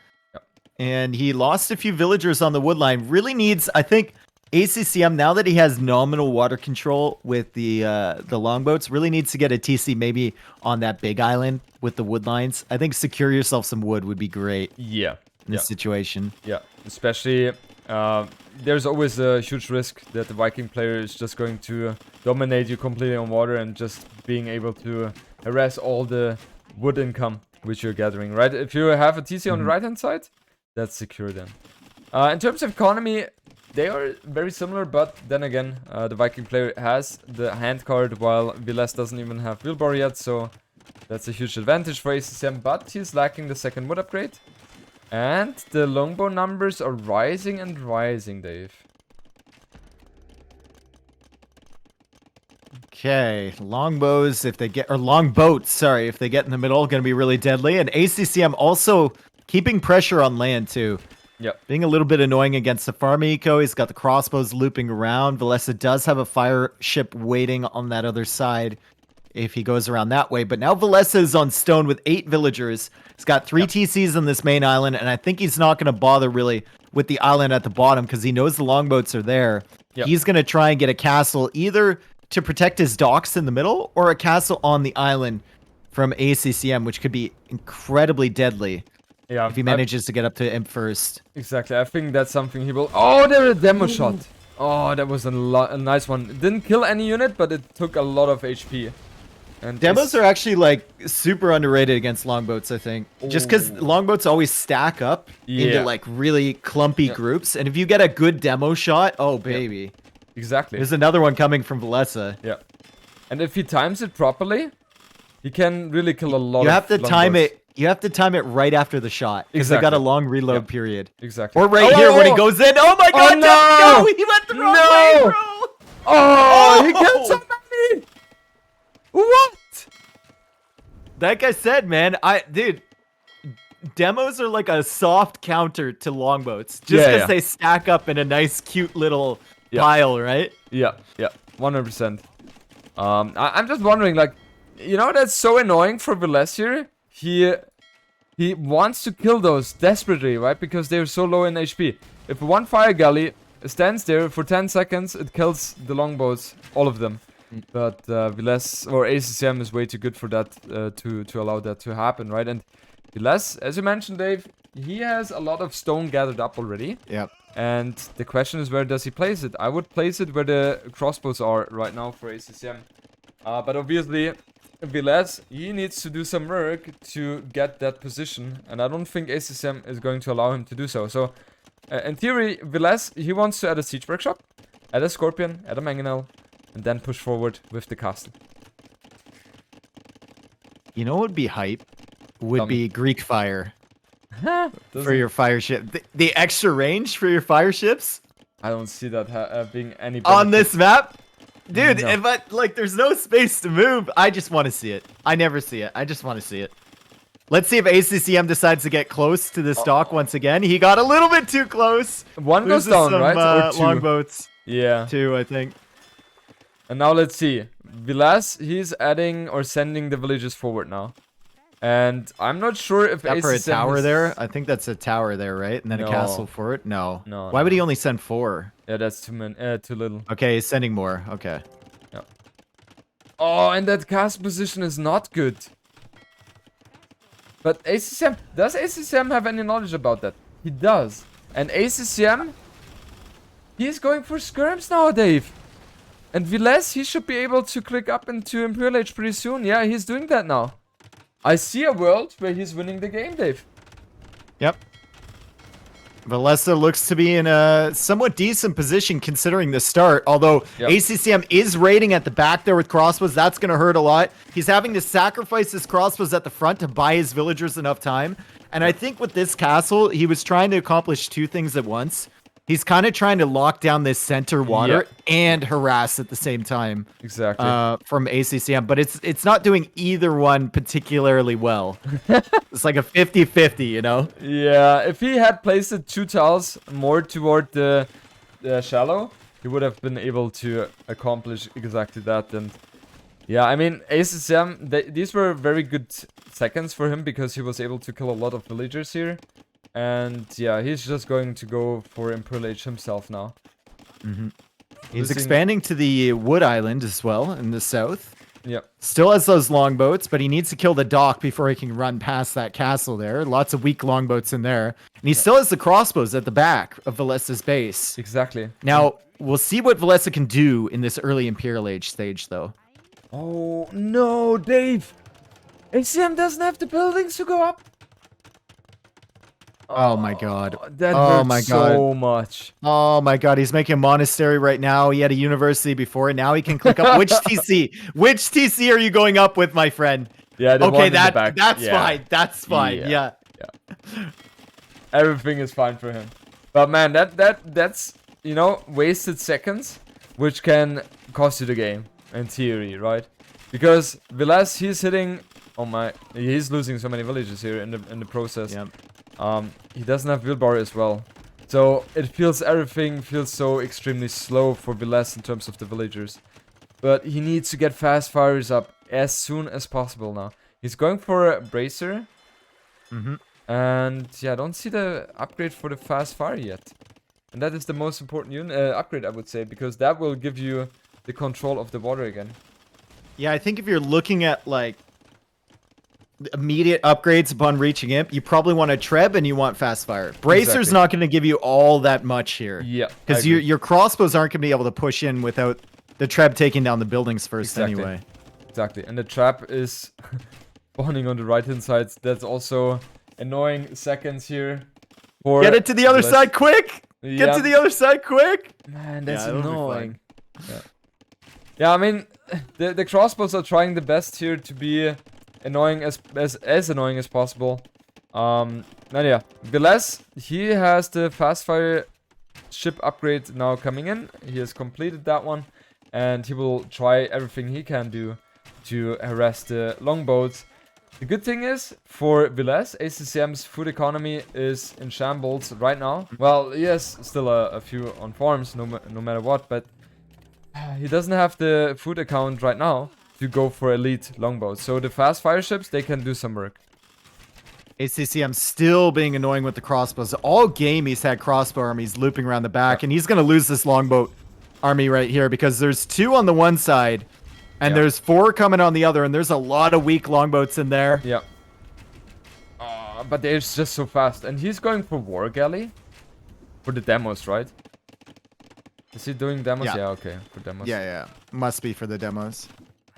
And he lost a few villagers on the wood line. Really needs, I think, ACCM, now that he has nominal water control with the longboats, really needs to get a TC maybe on that big island with the wood lines. I think secure yourself some wood would be great. Yeah. In this situation. Yeah, especially there's always a huge risk that the Viking player is just going to dominate you completely on water and just being able to harass all the wood income which you're gathering, right? If you have a TC on the right hand side, that's secure then. In terms of economy, they are very similar, but then again, the Viking player has the hand card while Villese doesn't even have wheelbarrow yet, so that's a huge advantage for ACCM, but he's lacking the second wood upgrade. And the longbow numbers are rising and rising, Dave. Okay, longbows, if they get, or longboats, sorry, if they get in the middle, going to be really deadly. And ACCM also keeping pressure on land, too. Yep. Being a little bit annoying against the farm eco. He's got the crossbows looping around. Villese does have a fire ship waiting on that other side if he goes around that way. But now Villese is on stone with 8 villagers. He's got 3 TCs on this main island, and I think he's not going to bother really with the island at the bottom because he knows the longboats are there. Yep. He's going to try and get a castle either to protect his docks in the middle or a castle on the island from ACCM, which could be incredibly deadly. Yeah, if he manages to get up to him first. Exactly, I think that's something he will... Oh, there's a demo shot. Oh, that was a nice one. It didn't kill any unit, but it took a lot of HP. And demos are actually like super underrated against longboats, I think. Just because longboats always stack up into like really clumpy groups. And if you get a good demo shot, oh baby. Exactly. There's another one coming from Villese. Yeah. And if he times it properly, he can really kill a lot of You have to time longbows. it. You have to time it right after the shot. Because they got a long reload period. Exactly. Or right here when he goes in. Oh my god, no! He went the wrong way, bro! Oh, he killed somebody! What? Like I said, man, dude, demos are like a soft counter to longboats. Just because they stack up in a nice, cute little pile, right? Yeah, 100%. I'm just wondering, like, you know, that's so annoying for Villese here. He wants to kill those desperately, right? Because they're so low in HP. If one fire galley stands there for 10 seconds, it kills the longbows, all of them. But Villese or ACCM is way too good for that to allow that to happen, right? And Villese, as you mentioned, Dave, he has a lot of stone gathered up already. Yep. And the question is, where does he place it? I would place it where the crossbows are right now for ACCM. But obviously, Villese, he needs to do some work to get that position. And I don't think ACCM is going to allow him to do so. So, in theory, Villese, he wants to add a siege workshop, add a scorpion, add a mangonel, and then push forward with the castle. You know what would be hype? Would be Greek fire. For your fire ship. The extra range for your fire ships? I don't see that being any on this map? Dude, No. if like there's no space to move, I just want to see it. I never see it. I just want to see it. Let's see if ACCM decides to get close to this dock once again. He got a little bit too close. One goes Loses down, some, right? Or two? Longboats. Yeah. 2, I think. And now let's see. Villese, he's adding or sending the villages forward now. And I'm not sure if That for a ACCM tower is- there? I think that's a tower there, right? And then No. a castle for it? No. No, Why no. would he only send 4? Yeah, that's too little. Okay, he's sending more. Okay. Oh, and that cast position is not good. But ACCM, does ACCM have any knowledge about that? He does. And ACCM, he's going for skirms now, Dave. And Villese, he should be able to click up into Imperial Age pretty soon. Yeah, he's doing that now. I see a world where he's winning the game, Dave. Yep. Villese looks to be in a somewhat decent position considering the start, although ACCM is raiding at the back there with crossbows. That's going to hurt a lot. He's having to sacrifice his crossbows at the front to buy his villagers enough time. And I think with this castle, he was trying to accomplish 2 things at once. He's kind of trying to lock down this center water and harass at the same time. Exactly. From ACCM, but it's not doing either one particularly well. It's like a 50-50, you know? Yeah, if he had placed the 2 tiles more toward the shallow, he would have been able to accomplish exactly that. And yeah, I mean, ACCM, these were very good seconds for him because he was able to kill a lot of villagers here. And yeah, he's just going to go for Imperial Age himself now. He's expanding to the Wood Island as well in the south. Yep. Still has those longboats, but he needs to kill the dock before he can run past that castle there. Lots of weak longboats in there. And he still has the crossbows at the back of Villesa's base. Exactly. Now, we'll see what Villese can do in this early Imperial Age stage, though. Oh, no, Dave. ACCM doesn't have the buildings to go up. Oh my god. That hurts so much. Oh my god, he's making a monastery right now. He had a university before, and now he can click up. Which TC? Which TC are you going up with, my friend? Yeah, the one okay, in the back. that's fine. That's fine. Yeah. Everything is fine for him. But man, that's, you know, wasted seconds, which can cost you the game, in theory, right? Because Villese, he's hitting... Oh my... He's losing so many villages here in the process. Yeah. He doesn't have willpower as well. So everything feels so extremely slow for Villese in terms of the villagers. But he needs to get fast fires up as soon as possible now. He's going for a bracer. And yeah, I don't see the upgrade for the fast fire yet. And that is the most important upgrade, I would say, because that will give you the control of the water again. Yeah, I think if you're looking at like immediate upgrades upon reaching Imp, you probably want a Treb and you want fast fire. Bracer's not going to give you all that much here. Yeah, because your crossbows aren't going to be able to push in without the Treb taking down the buildings first anyway. Exactly, and the trap is spawning on the right hand side. That's also annoying seconds here. Get it to the other side quick! Get to the other side quick! Man, that's annoying. Yeah, I mean, the crossbows are trying the best here to be annoying as annoying as possible. And yeah, Villese, he has the fast fire ship upgrade now coming in. He has completed that one, and he will try everything he can do to harass the longboats. The good thing is, for Villese, ACCM's food economy is in shambles right now. Well, he has still a few on farms, no matter what, but he doesn't have the food account right now to go for elite longbows. So the fast fire ships, they can do some work. ACCM still being annoying with the crossbows. All game he's had crossbow armies looping around the back, and he's going to lose this longboat army right here because there's 2 on the one side, and there's 4 coming on the other, and there's a lot of weak longboats in there. Yeah. But they're just so fast. And he's going for War Galley for the demos, right? Is he doing demos? Yeah, okay, for demos. Yeah. Must be for the demos.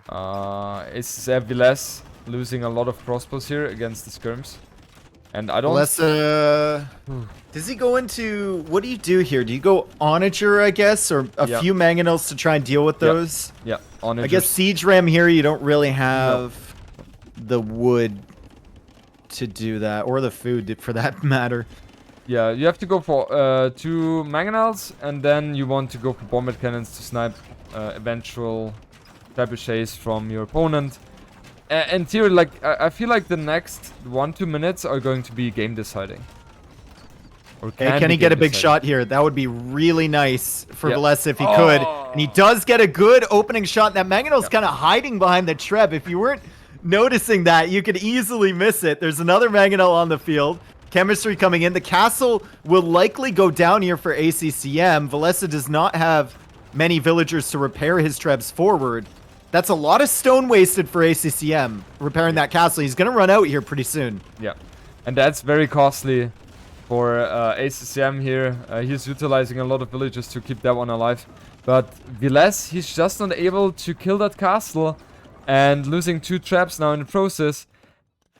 It's Villese losing a lot of crossbows here against the skirms. And I don't... does he go into... What do you do here? Do you go Onager, I guess? Or a few mangonels to try and deal with those? Yeah, Onagers. I guess Siege Ram here, you don't really have the wood to do that. Or the food, for that matter. Yeah, you have to go for 2 mangonels. And then you want to go for bombard cannons to snipe eventual trebuchets from your opponent. And here, like, I feel like the next 1-2 minutes are going to be game deciding. Or can he get a big shot here? That would be really nice for Villese if he could. And he does get a good opening shot. That Mangonel's kind of hiding behind the Treb. If you weren't noticing that, you could easily miss it. There's another Mangonel on the field. Chemistry coming in. The castle will likely go down here for ACCM. Villese does not have many villagers to repair his Trebs forward. That's a lot of stone wasted for ACCM, repairing that castle. He's going to run out here pretty soon. Yeah, and that's very costly for ACCM here. He's utilizing a lot of villagers to keep that one alive. But Villese, he's just not able to kill that castle and losing 2 traps now in the process.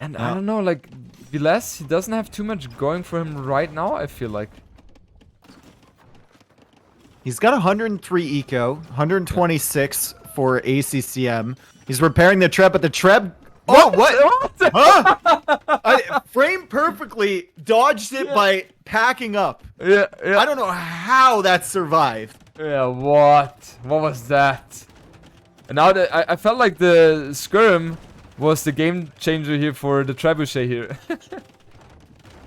And I don't know, like, Villese, he doesn't have too much going for him right now, I feel like. He's got 103 eco, 126 for ACCM. He's repairing the Treb, but the Treb... Oh, what? Huh? I framed perfectly, dodged it by packing up. Yeah, yeah. I don't know how that survived. Yeah, what? What was that? And now that I felt like the skirm was the game changer here for the trebuchet here.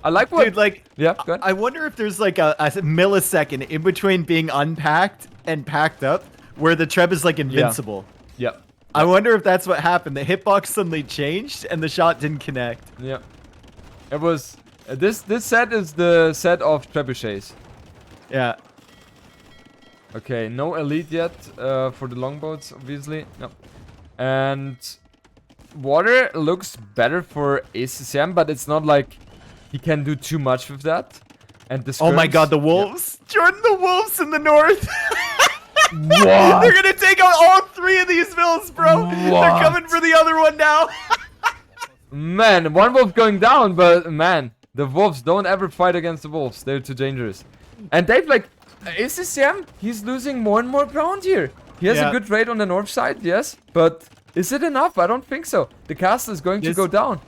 I like what... Dude, like, Yeah, go ahead. I wonder if there's like a millisecond in between being unpacked and packed up where the treb is like invincible. Yeah. I wonder if that's what happened. The hitbox suddenly changed and the shot didn't connect. Yeah. It was... this set is the set of trebuchets. Yeah. Okay, no elite yet for the longboats, obviously. No. And water looks better for ACCM, but it's not like he can do too much with that. And the Oh my skirms- god, the wolves! Jordan, the wolves in the north! What? They're gonna take out all 3 of these villas, bro! What? They're coming for the other one now! Man, one wolf going down, but man, the wolves don't ever fight against the wolves. They're too dangerous. And they've like, ACCM, he's losing more and more ground here. He has Yeah. a good raid on the north side, yes, but is it enough? I don't think so. The castle is going to go down.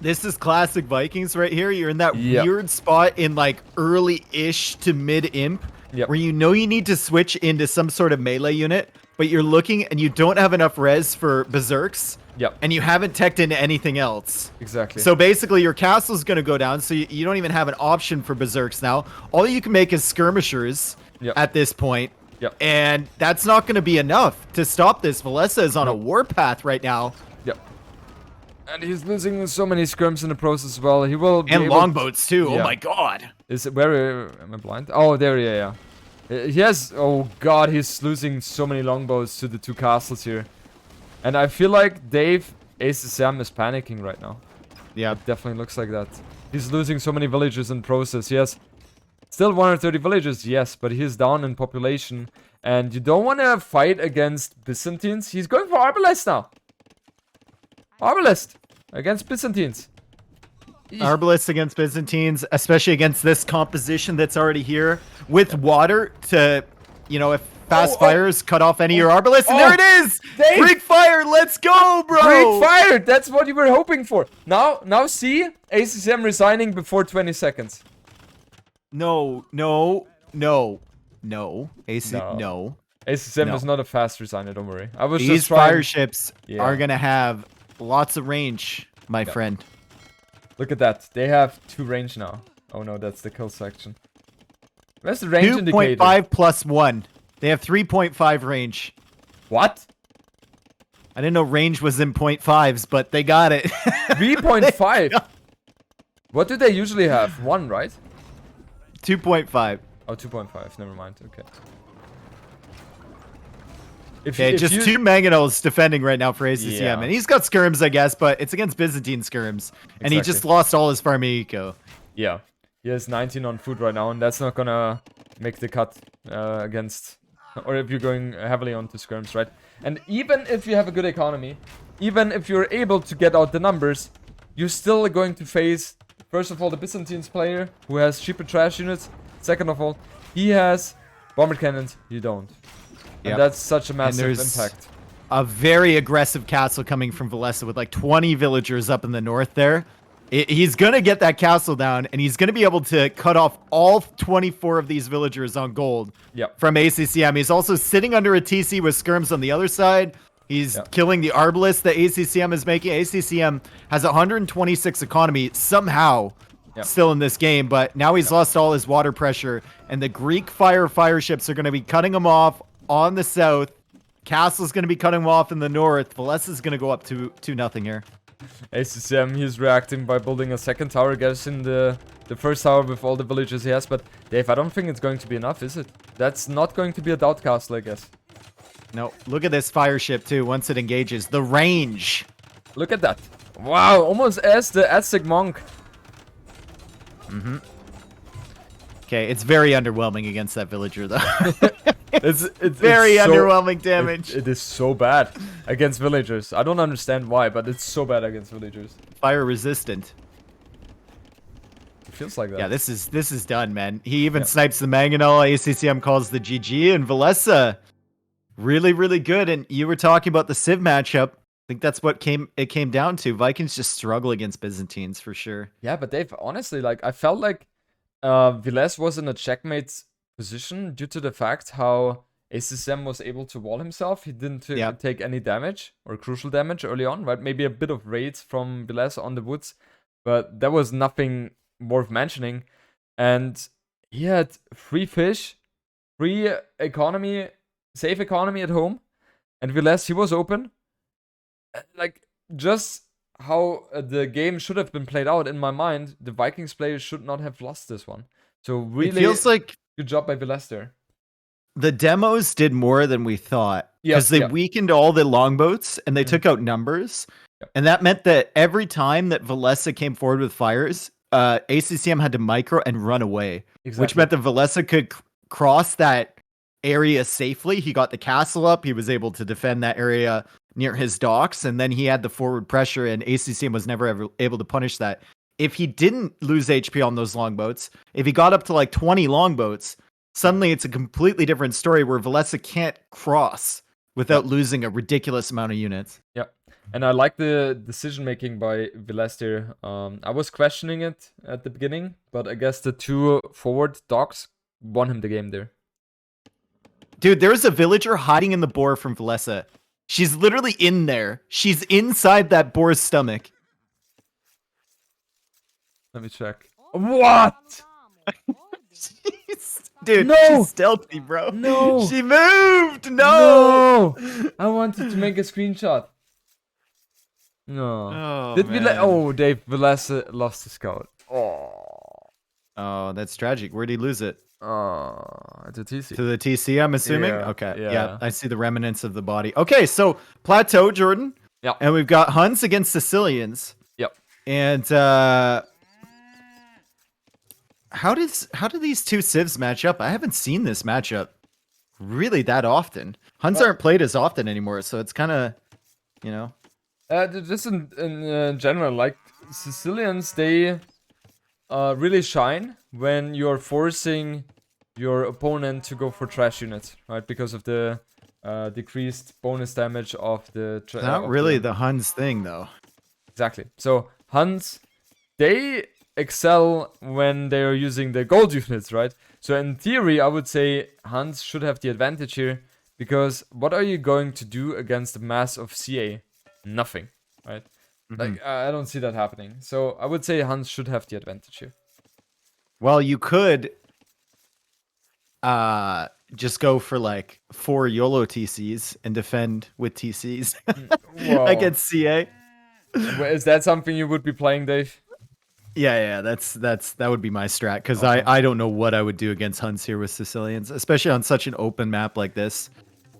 This is classic Vikings right here. You're in that Yep. weird spot in like early-ish to mid-imp Yep. where you know you need to switch into some sort of melee unit, but you're looking and you don't have enough res for berserks, Yep, and you haven't teched into anything else. exactly. So basically your castle's going to go down, so you don't even have an option for berserks now. All you can make is skirmishers Yep. at this point, Yep. and that's not going to be enough to stop this. Villese is on a warpath right now. Yep. And he's losing so many skirms in the process as well. He will be And able longboats too. Yeah. Oh my god. Is it where am I blind? Oh, there, yeah. He has. Oh god, he's losing so many longbows to the 2 castles here, and I feel like Dave ACCM is panicking right now. Yeah. Definitely looks like that. He's losing so many villagers in process. He has still 130 villagers, yes, but he's down in population, and you don't want to fight against Byzantines. He's going for Arbalest now. Arbalest against Byzantines. Arbalest against Byzantines, especially against this composition that's already here with water to, you know, if fast fires cut off any of your Arbalists. And there it is! Dave! Greek fire, let's go, bro! Great fire! That's what you were hoping for. Now see ACCM resigning before 20 seconds. No. AC, No. no. ACCM No. is not a fast resigner, don't worry. I was These just trying... fire ships Yeah. are gonna have lots of range, my friend. Look at that. They have 2 range now. Oh no, that's the kill section. Where's the range indicator? 2.5 plus 1. They have 3.5 range. What? I didn't know range was in 0.5s, but they got it. 3.5? What do they usually have? 1, right? 2.5. Oh, 2.5. Never mind. Okay. Okay, just 2 Mangonels defending right now for ACCM. Yeah. And he's got skirms, I guess, but it's against Byzantine skirms. And he just lost all his farming eco. Yeah. He has 19 on food right now, and that's not gonna make the cut against... Or if you're going heavily onto skirms, right? And even if you have a good economy, even if you're able to get out the numbers, you're still going to face, first of all, the Byzantines player, who has cheaper trash units. Second of all, he has bomber cannons, you don't. Yep. And that's such a massive there's- impact. A very aggressive castle coming from Villese with like 20 villagers up in the north there. He's going to get that castle down, and he's going to be able to cut off all 24 of these villagers on gold Yep. from ACCM. He's also sitting under a TC with skirms on the other side. He's Yep. killing the Arbalest that ACCM is making. ACCM has 126 economy somehow Yep. still in this game, but now he's lost all his water pressure, and the Greek fire ships are going to be cutting him off on the south. Castle's going to be cutting him off in the north. Villese is going to go up to 2-0 here. ACCM, he's reacting by building a second tower, guessing the first tower with all the villagers he has. But Dave, I don't think it's going to be enough, is it? That's not going to be a doubt castle, I guess. No, look at this fire ship too. Once it engages, the range. Look at that. Wow, almost as the Aztec monk. Okay, it's very underwhelming against that villager though. It's Very so- underwhelming damage. It is so bad against villagers. I don't understand why, but it's so bad against villagers. Fire resistant. It feels like that. Yeah, this is done, man. He even snipes the Mangonel. ACCM calls the GG, and Villese really, really good. And you were talking about the Civ matchup. I think that's what it came down to. Vikings just struggle against Byzantines for sure. Yeah, but Dave, honestly, like I felt like Villese was in a checkmate position due to the fact how ACCM was able to wall himself. He didn't take any damage or crucial damage early on, right? Maybe a bit of raids from Villese on the woods, but that was nothing worth mentioning. And he had free fish, free economy, safe economy at home, and Villese, he was open. Like, just how the game should have been played out in my mind, the Vikings players should not have lost this one. So really, it feels like good job by Villese there. The demos did more than we thought because they weakened all the longboats and they took out numbers. And that meant that every time that Villese came forward with fires, ACCM had to micro and run away, which meant that Villese could cross that area safely. He got the castle up. He was able to defend that area near his docks. And then he had the forward pressure and ACCM was never ever able to punish that. If he didn't lose HP on those longboats, if he got up to like 20 longboats, suddenly it's a completely different story where Villese can't cross without losing a ridiculous amount of units. Yep. And I like the decision making by Villese there. I was questioning it at the beginning, but I guess the 2 forward docks won him the game there. Dude, there's a villager hiding in the boar from Villese. She's literally in there. She's inside that boar's stomach. Let me check. What? Dude, she's stealthy, bro. No. She moved. No. I wanted to make a screenshot. No. Oh, Did man. Dave Villese lost the scout. Oh, that's tragic. Where'd he lose it? To TC. To the TC, I'm assuming? Yeah, Okay. yeah. Yeah, I see the remnants of the body. Okay, so plateau, Jordan. Yep. And we've got Huns against Sicilians. Yep. And how do these two civs match up? I haven't seen this matchup really that often. Huns aren't played as often anymore, so it's kind of, you know. Just in general, like Sicilians, they really shine when you're forcing your opponent to go for trash units, right? Because of the decreased bonus damage of the. Not really the Huns thing, though. Exactly. So Huns, they excel when they're using the gold units, right? So in theory, I would say Huns should have the advantage here, because what are you going to do against a mass of CA? Nothing, right? Like, I don't see that happening. So I would say Huns should have the advantage here. Well, you could just go for like 4 YOLO TCs and defend with TCs against CA. Is that something you would be playing, Dave? Yeah, that would be my strat, because I don't know what I would do against Huns here with Sicilians, especially on such an open map like this,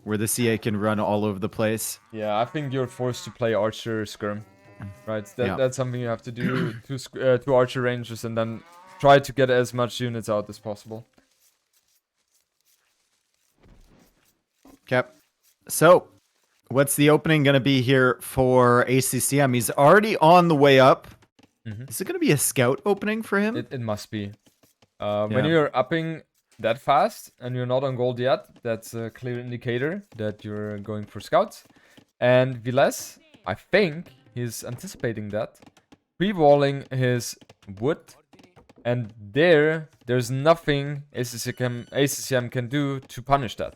where the CA can run all over the place. Yeah, I think you're forced to play Archer Skirm, right? That's something you have to do, two Archer ranges, and then try to get as much units out as possible. Okay, so what's the opening going to be here for ACCM? He's already on the way up. Is it going to be a scout opening for him? It must be. When you're upping that fast and you're not on gold yet, that's a clear indicator that you're going for scouts. And Villese, I think he's anticipating that, pre-walling his wood, and there's nothing ACCM can do to punish that,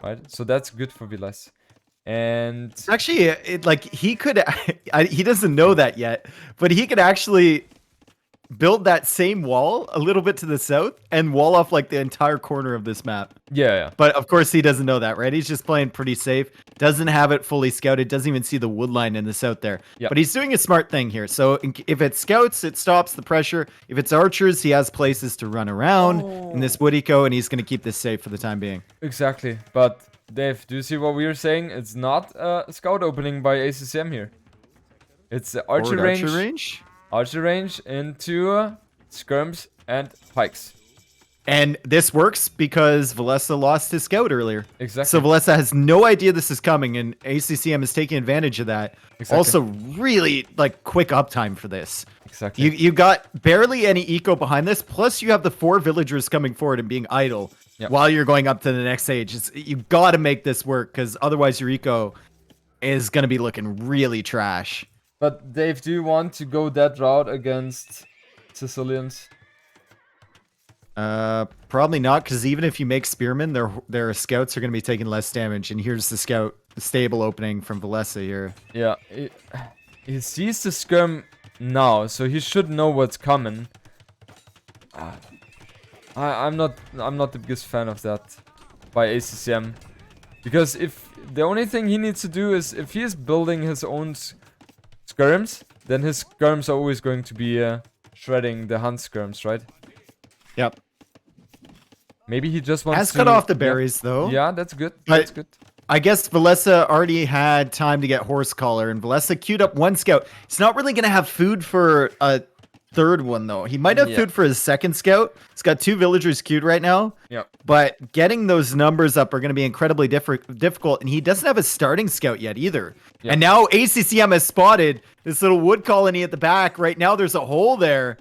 right? So that's good for Villese. And actually, like he could, he doesn't know that yet, but he could actually build that same wall a little bit to the south and wall off like the entire corner of this map. Yeah. But of course he doesn't know that, right? He's just playing pretty safe. Doesn't have it fully scouted. Doesn't even see the wood line in the south there. Yep. But he's doing a smart thing here. So if it's scouts, it stops the pressure. If it's archers, he has places to run around in this wood eco, and he's going to keep this safe for the time being. Exactly. But Dave, do you see what we were saying? It's not a scout opening by ACCM here. It's the archer range. Archer range into skirms and pikes. And this works because Villese lost his scout earlier. Exactly. So Villese has no idea this is coming, and ACCM is taking advantage of that. Exactly. Also, really like quick uptime for this. Exactly. You got barely any eco behind this, plus you have the 4 villagers coming forward and being idle while you're going up to the next stage. You got to make this work, because otherwise your eco is going to be looking really trash. But Dave, do you want to go that route against Sicilians? Probably not, because even if you make spearmen, their scouts are going to be taking less damage. And here's the scout stable opening from Villese here. Yeah, he sees the skirm now, so he should know what's coming. I'm not the biggest fan of that by ACCM, because if the only thing he needs to do is if he is building his own skirms, then his skirms are always going to be shredding the hunt skirms, right? Yep. Maybe he just wants Has to cut off the berries though. Yeah, that's good. But That's good. I guess Villese already had time to get horse collar, and Villese queued up one scout. He's not really going to have food for a third one, though. He might have food for his second scout. He's got 2 villagers queued right now. Yep. But getting those numbers up are going to be incredibly difficult, and he doesn't have a starting scout yet either. Yep. And now ACCM has spotted this little wood colony at the back. Right now, there's a hole there.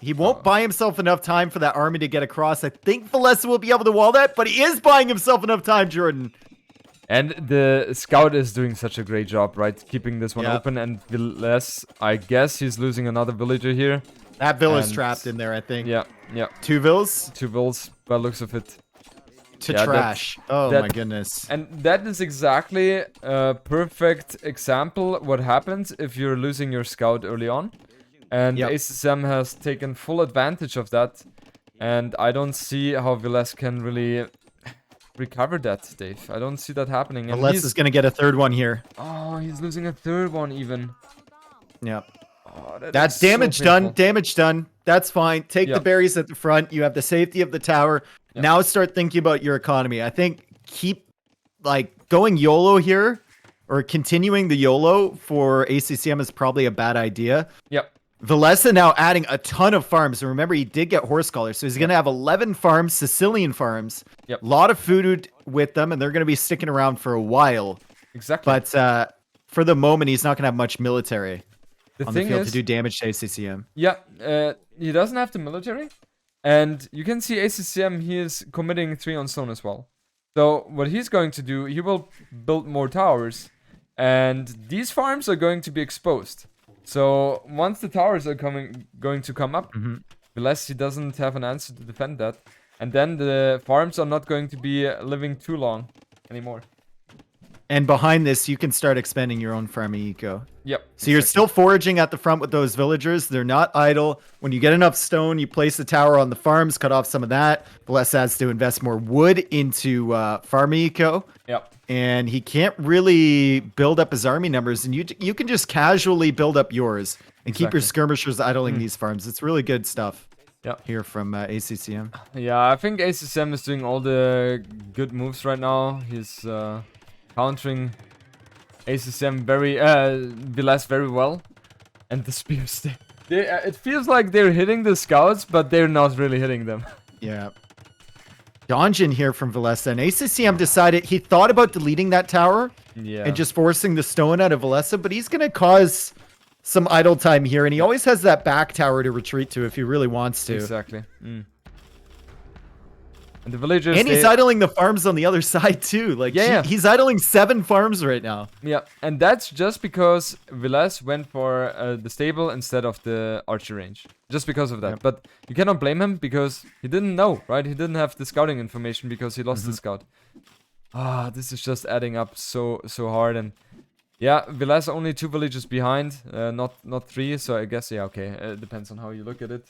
He won't buy himself enough time for that army to get across. I think Villese will be able to wall that, but he is buying himself enough time, Jordan. And the scout is doing such a great job, right? Keeping this one open. And Villese, I guess he's losing another villager here. That villa's trapped in there, I think. Yeah. 2 vills? 2 vills, by the looks of it. To trash. Oh my goodness. And that is exactly a perfect example what happens if you're losing your scout early on. And ACCM has taken full advantage of that. And I don't see how Villese can really recover that, Dave. I don't see that happening. And Villese is going to get a third one here. Oh, he's losing a third one even. Yep. Oh, that's damage done. Damage done. That's fine. Take the berries at the front. You have the safety of the tower. Now start thinking about your economy. I think keep going YOLO here, or continuing the YOLO for ACCM is probably a bad idea. Yep. Villese now adding a ton of farms. And remember, he did get horse collar. So he's going to have 11 farms, Sicilian farms. Yep. A lot of food with them, and they're going to be sticking around for a while. Exactly. But for the moment, he's not going to have much military on the field is, to do damage to ACCM. Yeah, he doesn't have the military. And you can see ACCM, he is committing 3 on stone as well. So what he's going to do, he will build more towers. And these farms are going to be exposed. So once the towers are going to come up, Villese, he doesn't have an answer to defend that. And then the farms are not going to be living too long anymore. And behind this, you can start expanding your own farming eco. Yep. So you're still foraging at the front with those villagers. They're not idle. When you get enough stone, you place the tower on the farms, cut off some of that. Villese has to invest more wood into farming eco. Yep. And he can't really build up his army numbers. And you can just casually build up yours and keep your skirmishers idling these farms. It's really good stuff. Here from ACCM. Yeah, I think ACCM is doing all the good moves right now. He's countering ACCM Villese very well. And the spears, it feels like they're hitting the scouts, but they're not really hitting them. Yeah. Donjon here from Villese, and ACCM decided he thought about deleting that tower and just forcing the stone out of Villese, but he's going to cause some idle time here, and he always has that back tower to retreat to if he really wants to. Exactly. And the villagers... And he's idling the farms on the other side too. He's idling 7 farms right now. Yeah, and that's just because Villese went for the stable instead of the archer range. Just because of that. Yep. But you cannot blame him because he didn't know, right? He didn't have the scouting information because he lost the scout. This is just adding up so hard. And yeah, Villese only 2 villages behind, not 3. So I guess, okay. It depends on how you look at it.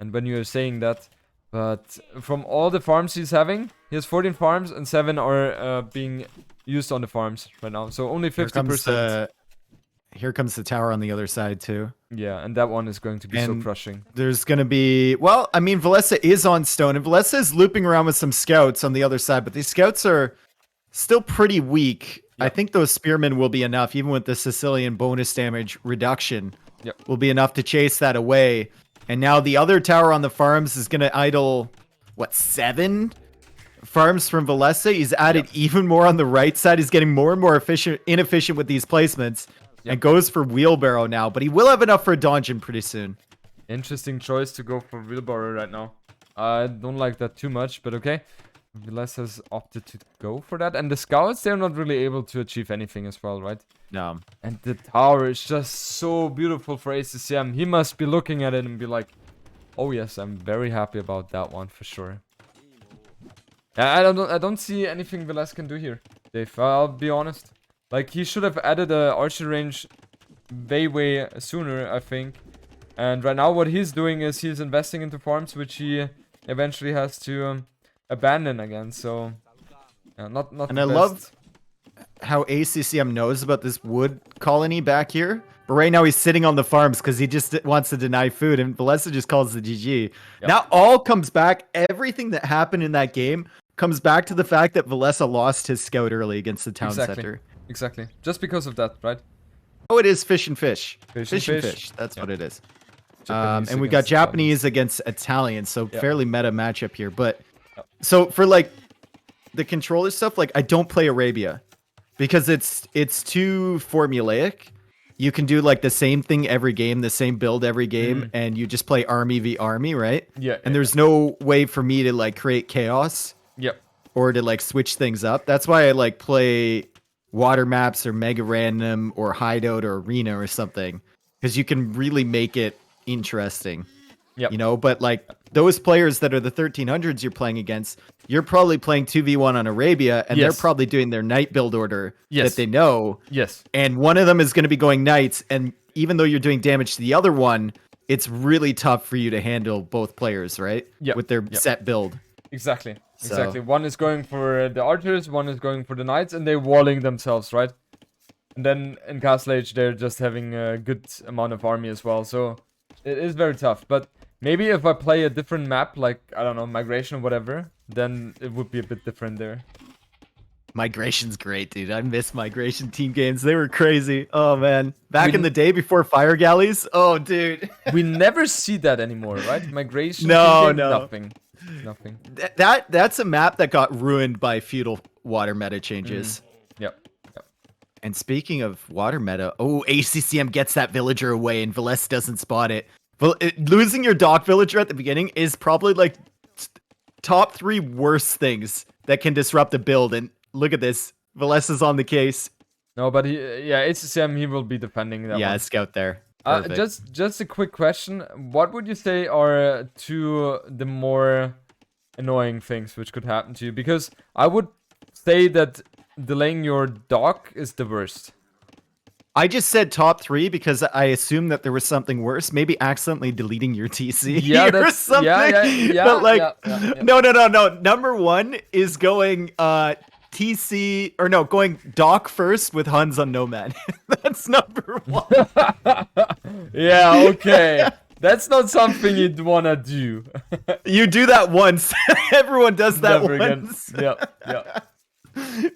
And when you're saying that. But from all the farms he's having, he has 14 farms and 7 are being used on the farms right now. So only 50%. Here comes the tower on the other side too. Yeah, and that one is going to be so crushing. There's going to be... Well, I mean, Villese is on stone, and Villese is looping around with some scouts on the other side, but these scouts are still pretty weak. Yep. I think those spearmen will be enough, even with the Sicilian bonus damage reduction. Will be enough to chase that away. And now the other tower on the farms is going to idle, 7 farms from Villese? He's added even more on the right side. He's getting more and more inefficient with these placements. And goes for wheelbarrow now. But he will have enough for a dungeon pretty soon. Interesting choice to go for wheelbarrow right now. I don't like that too much, but okay. Villese has opted to go for that. And the scouts, they're not really able to achieve anything as well, right? No. And the tower is just so beautiful for ACCM. He must be looking at it and be like, Oh yes, I'm very happy about that one for sure. I don't see anything Villese can do here, Dave. I'll be honest. Like, he should have added a archer range way sooner, I think. And right now what he's doing is he's investing into farms, which he eventually has to abandon again. So, yeah, not And the I best. love how ACCM knows about this wood colony back here. But right now he's sitting on the farms because he just wants to deny food. And Villese just calls the GG. Yep. Now all comes back. Everything that happened in that game comes back to the fact that Villese lost his scout early against the town center. Exactly. Just because of that, right? Oh, it is fish and fish. Fish and and fish. fish. That's what it is. Japanese And we got against Japanese against Italian, so Yep. fairly meta matchup here. But Yep. so for like the controller stuff, like I don't play Arabia because it's too formulaic. You can do like the same thing every game, the same build every game, and you just play army v army, right? Yeah. And there's no way for me to like create chaos Yep. or to like switch things up. That's why I like play water maps or mega random or hideout or arena or something, because you can really make it interesting. Yep. You know, but like those players that are the 1300s you're playing against, you're probably playing 2v1 on Arabia, and Yes. they're probably doing their knight build order Yes. that they know. Yes. And one of them is going to be going knights, and even though you're doing damage to the other one, it's really tough for you to handle both players, right? Yep. With their Yep. set build. Exactly. So- Exactly. One is going for the archers, one is going for the knights, and they're walling themselves, right? And then in Castle Age, they're just having a good amount of army as well. So it is very tough. But maybe if I play a different map, like, I don't know, migration or whatever, then it would be a bit different there. Migration's great, dude. I miss migration team games. They were crazy. Oh man, back We- in the day before fire galleys. Oh, dude. We never see that anymore, right? Migration. No, team game, no. Nothing. Nothing. That's a map that got ruined by feudal water meta changes. Yep. And speaking of water meta, oh, ACCM gets that villager away and Villese doesn't spot it. Losing your dock villager at the beginning is probably like top 3 worst things that can disrupt a build. And look at this. Villese is on the case. No, but ACCM, he will be defending that Yeah, one. scout there. Perfect. Just a quick question. What would you say are two the more annoying things which could happen to you? Because I would say that delaying your dock is the worst. I just said top 3 because I assumed that there was something worse. Maybe accidentally deleting your TC Yeah, or that's something. yeah, But like, yeah. no. Number 1 is going TC or no, going dock first with Huns on Nomad. That's number 1. Yeah, okay. That's not something you'd wanna do. You do that once. Everyone does that Never again. once. Yeah.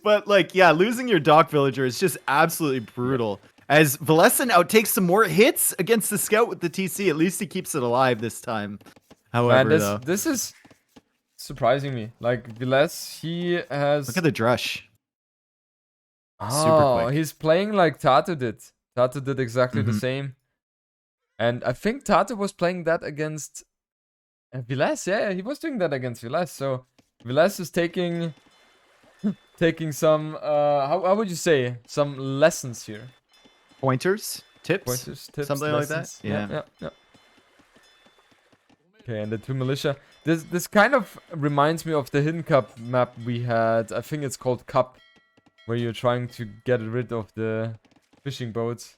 But like, yeah, losing your dock villager is just absolutely brutal. As Villese now takes some more hits against the scout with the TC. At least he keeps it alive this time. However, Man, though, this is surprising me. Like Villese, he has. look at the drush. Oh, quick. he's playing like TaToH did. TaToH did exactly the Mhm. same. And I think TaToH was playing that against Villese. Yeah, he was doing that against Villese. So Villese is taking some how would you say, some lessons here. Pointers, tips, Pointers, tips, something like that. lessons. Yeah. Okay, and the 2 militia. This kind of reminds me of the Hidden Cup map we had. I think it's called Cup, where you're trying to get rid of the fishing boats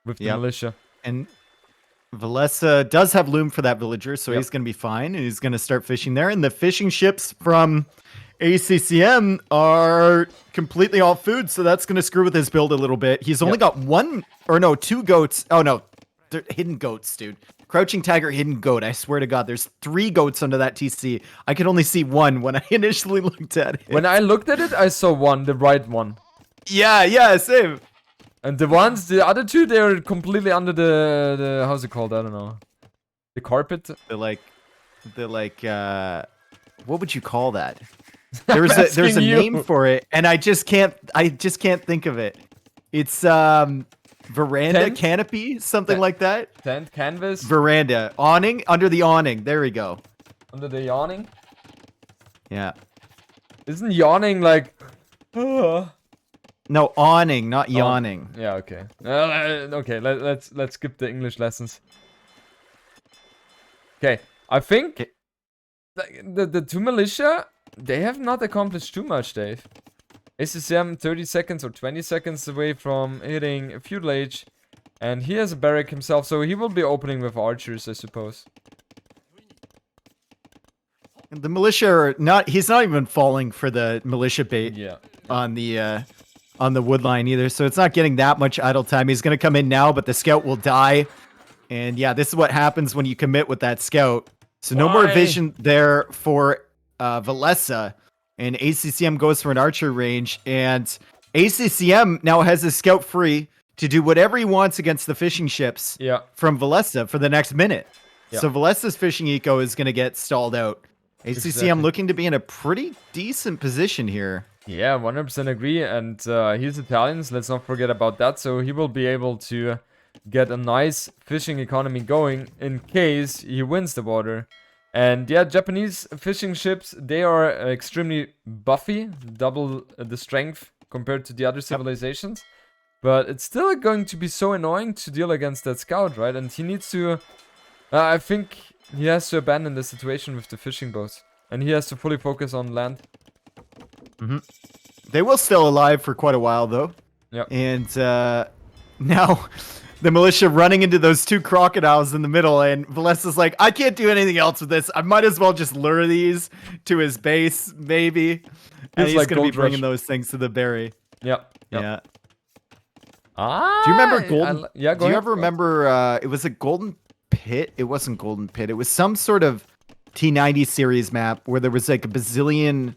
with the Yep. militia. And Villese does have loom for that villager, so Yep. he's going to be fine, and he's going to start fishing there. And the fishing ships from ACCM are completely off food, so that's going to screw with his build a little bit. He's only got 2 goats. Oh, no. They're hidden goats, dude. Crouching tiger, hidden goat. I swear to God, there's 3 goats under that TC. I could only see 1 when I initially looked at it. When I looked at it, I saw one, the right one. Yeah, same. And the other 2, they're completely under the how's it called? I don't know. The carpet? They're like, what would you call that? There's a asking you. name for it, and I just can't think of it. It's veranda, Tent? canopy, something Tent. like that. Tent, canvas, Veranda, awning, under the awning. There we go. under the yawning. Yeah. Isn't yawning like... No, awning, not yawning. Yeah, okay. Okay, let's skip the English lessons. Okay, I think the two militia, they have not accomplished too much, Dave. ACCM 30 seconds or 20 seconds away from hitting feudal age. And he has a barrack himself, so he will be opening with archers, I suppose. The militia are not. He's not even falling for the militia bait on the wood line either. So it's not getting that much idle time. He's going to come in now, but the scout will die. And yeah, this is what happens when you commit with that scout. So no more vision there for Villese. And ACCM goes for an archer range. And ACCM now has his scout free to do whatever he wants against the fishing ships from Villese for the next minute. So Villese's fishing eco is going to get stalled out. ACCM looking to be in a pretty decent position here. Yeah, 100% agree. And he's Italian, let's not forget about that. So he will be able to get a nice fishing economy going in case he wins the water. And yeah, Japanese fishing ships, they are extremely buffy, double the strength compared to the other civilizations. But it's still going to be so annoying to deal against that scout, right? And he needs to... I think he has to abandon the situation with the fishing boats. And he has to fully focus on land. They will still alive for quite a while, though. Yeah. And now the militia running into those two crocodiles in the middle. And Villese's like, I can't do anything else with this. I might as well just lure these to his base, maybe. And he's like going to be bringing those things to the berry. Yep. Yeah. Ah, do you remember Golden? Yeah, do you ever remember? It was a Golden Pit. It wasn't Golden Pit. It was some sort of T90 series map where there was like a bazillion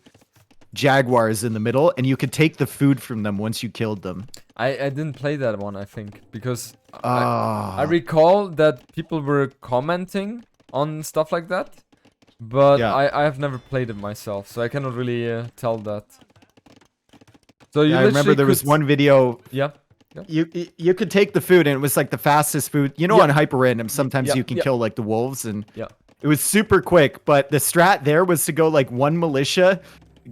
jaguars in the middle, and you could take the food from them once you killed them. I didn't play that one, I think, because I recall that people were commenting on stuff like that, but I have never played it myself, so I cannot really tell that. So you I remember there was one video. Yeah. You could take the food, and it was like the fastest food. You know, on hyper random, sometimes you can kill like the wolves, and it was super quick. But the strat there was to go like one militia,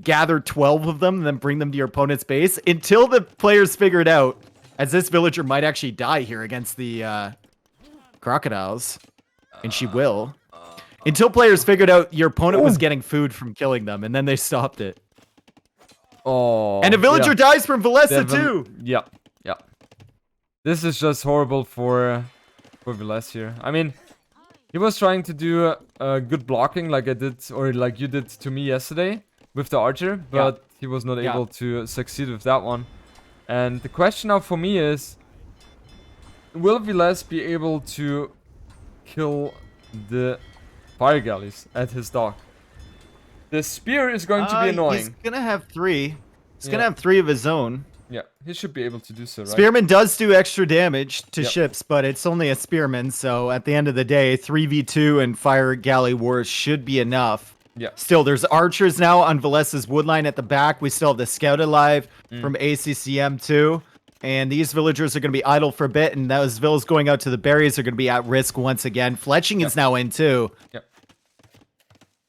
gather 12 of them, and then bring them to your opponent's base until the players figured out, as this villager might actually die here against the crocodiles, and she will. Until players figured out your opponent was getting food from killing them, and then they stopped it. Oh, and a villager dies from Villese too. Yeah. This is just horrible for Villese here. I mean, he was trying to do good blocking like I did, or like you did to me yesterday with the archer, but he was not able to succeed with that one. And the question now for me is, will Villese be able to kill the fire galleys at his dock? The spear is going to be annoying. He's gonna have 3. He's gonna have 3 of his own. Yeah, he should be able to do so, right? Spearman does do extra damage to ships, but it's only a spearman, so at the end of the day, 3v2 and fire galley wars should be enough. Yeah. Still, there's archers now on Villese's woodline at the back. We still have the scout alive from ACCM too. And these villagers are going to be idle for a bit, and those villas going out to the berries are going to be at risk once again. Fletching is now in too. Yep.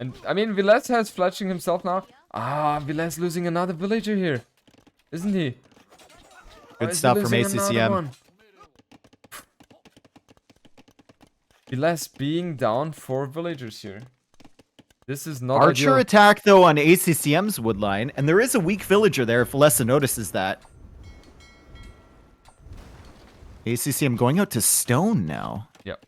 And, I mean, Villese has Fletching himself now. Ah, Villese losing another villager here. Isn't he? Good stuff from ACCM. Villese being down 4 villagers here. This is not Archer ideal. attack, though, on ACCM's woodline, and there is a weak villager there if Villese notices that. ACCM going out to stone now. Yep.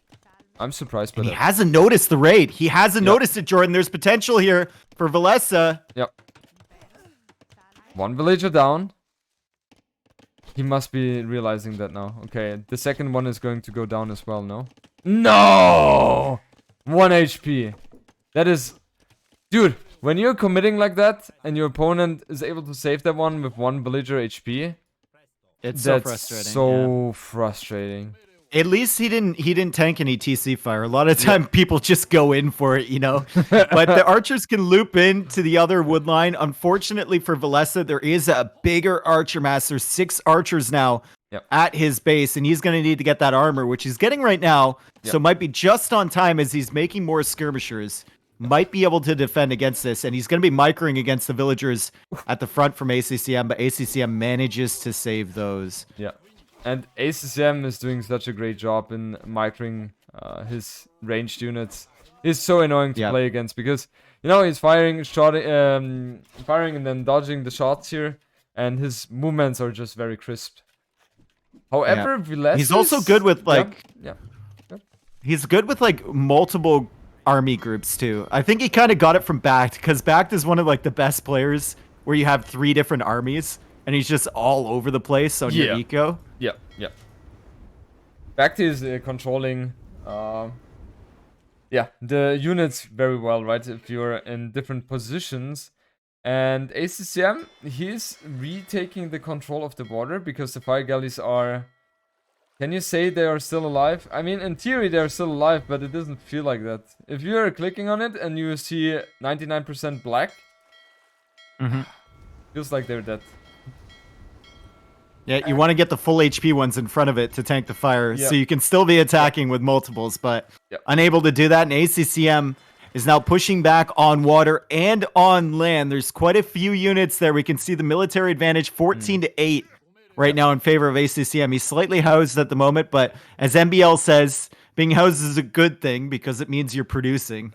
I'm surprised by that. He hasn't noticed the raid. He hasn't noticed it, Jordan. There's potential here for Villese. Yep. 1 villager down. He must be realizing that now. Okay, the second one is going to go down as well, no? No! 1 HP. That is... Dude, when you're committing like that, and your opponent is able to save that one with 1 villager HP... It's so frustrating. So frustrating. At least he didn't tank any TC fire. A lot of time people just go in for it, you know. But the archers can loop into the other wood line. Unfortunately for Villese, there is a bigger archer mass. There's 6 archers now at his base, and he's going to need to get that armor, which he's getting right now. So might be just on time as he's making more skirmishers. Might be able to defend against this, and he's going to be microing against the villagers at the front from ACCM, but ACCM manages to save those. Yeah. And ACCM is doing such a great job in microing his ranged units. He's so annoying to play against because he's firing and then dodging the shots here, and his movements are just very crisp. However, Villese he's also good with like yeah. He's good with like multiple army groups too. I think he kind of got it from Bact, because Bact is one of like the best players where you have 3 different armies and he's just all over the place on your eco. Yeah. Bact is controlling the units very well, right? If you're in different positions. And ACCM, he's retaking the control of the border because the fire galleys are... Can you say they are still alive? I mean, in theory they're still alive, but it doesn't feel like that. If you're clicking on it and you see 99% black, feels like they're dead. Yeah, you want to get the full HP ones in front of it to tank the fire, so you can still be attacking with multiples, but unable to do that. And ACCM is now pushing back on water and on land. There's quite a few units there. We can see the military advantage, 14-8 right now in favor of ACCM. He's slightly housed at the moment, but as MBL says, being housed is a good thing because it means you're producing.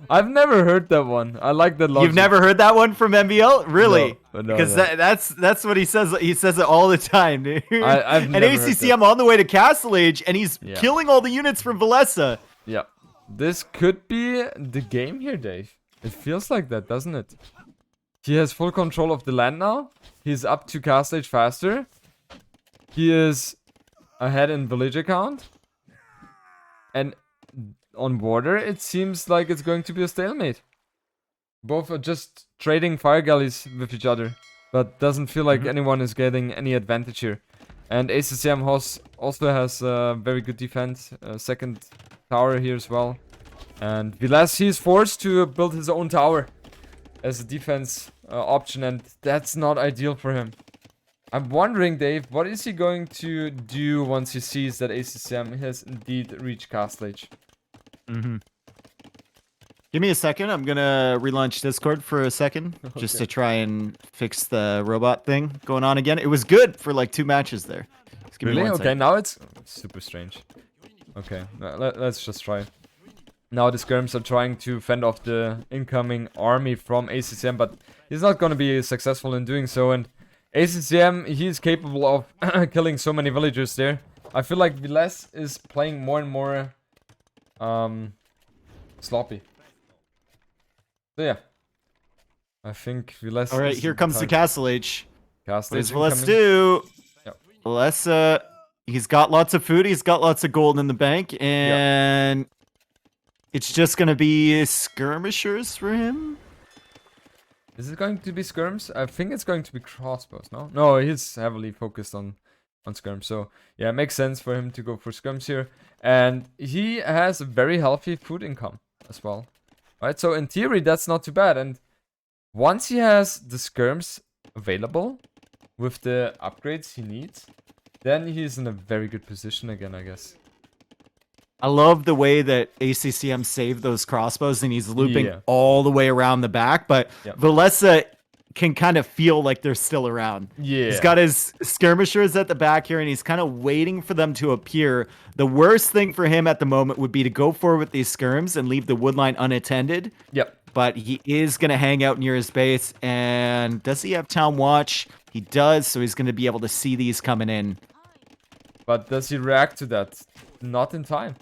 I've never heard that one. I like that logic. You've never heard that one from MBL? Really? No, because that's what he says. He says it all the time, dude. I've and never ACCM on the way to Castle Age, and he's killing all the units from Villese. Yeah. This could be the game here, Dave. It feels like that, doesn't it? He has full control of the land now. He's up to Castle Age faster. He is ahead in village account. And on border, it seems like it's going to be a stalemate. Both are just trading fire galleys with each other, but doesn't feel like anyone is getting any advantage here. And ACCM also has very good defense, second tower here as well. And Villese, he's forced to build his own tower as a defense option, and that's not ideal for him. I'm wondering, Dave, what is he going to do once he sees that ACCM has indeed reached Castle Age? Give me a second. I'm gonna relaunch Discord for a second, just to try and fix the robot thing going on again. It was good for like 2 matches there. Just give me one Okay, second. now it's super strange. Okay, let's just try. Now the skirms are trying to fend off the incoming army from ACCM, but he's not gonna be successful in doing so. And ACCM, he's capable of killing so many villagers there. I feel like Villese is playing more and more sloppy. So yeah, I think Villese. All right, here comes the Castle Age. Castle What Age does Villese incoming. do? Yep. Villese, he's got lots of food. He's got lots of gold in the bank, and it's just gonna be skirmishers for him. Is it going to be skirms? I think it's going to be crossbows. No, he's heavily focused on skirms. So yeah, it makes sense for him to go for skirms here. And he has a very healthy food income as well. Right, so in theory, that's not too bad. And once he has the skirms available with the upgrades he needs, then he's in a very good position again, I guess. I love the way that ACCM saved those crossbows, and he's looping all the way around the back, but Villese can kind of feel like they're still around. Yeah. He's got his skirmishers at the back here, and he's kind of waiting for them to appear. The worst thing for him at the moment would be to go forward with these skirms and leave the woodline unattended. Yep. But he is going to hang out near his base, and does he have Town Watch? He does, so he's going to be able to see these coming in. But does he react to that? Not in time.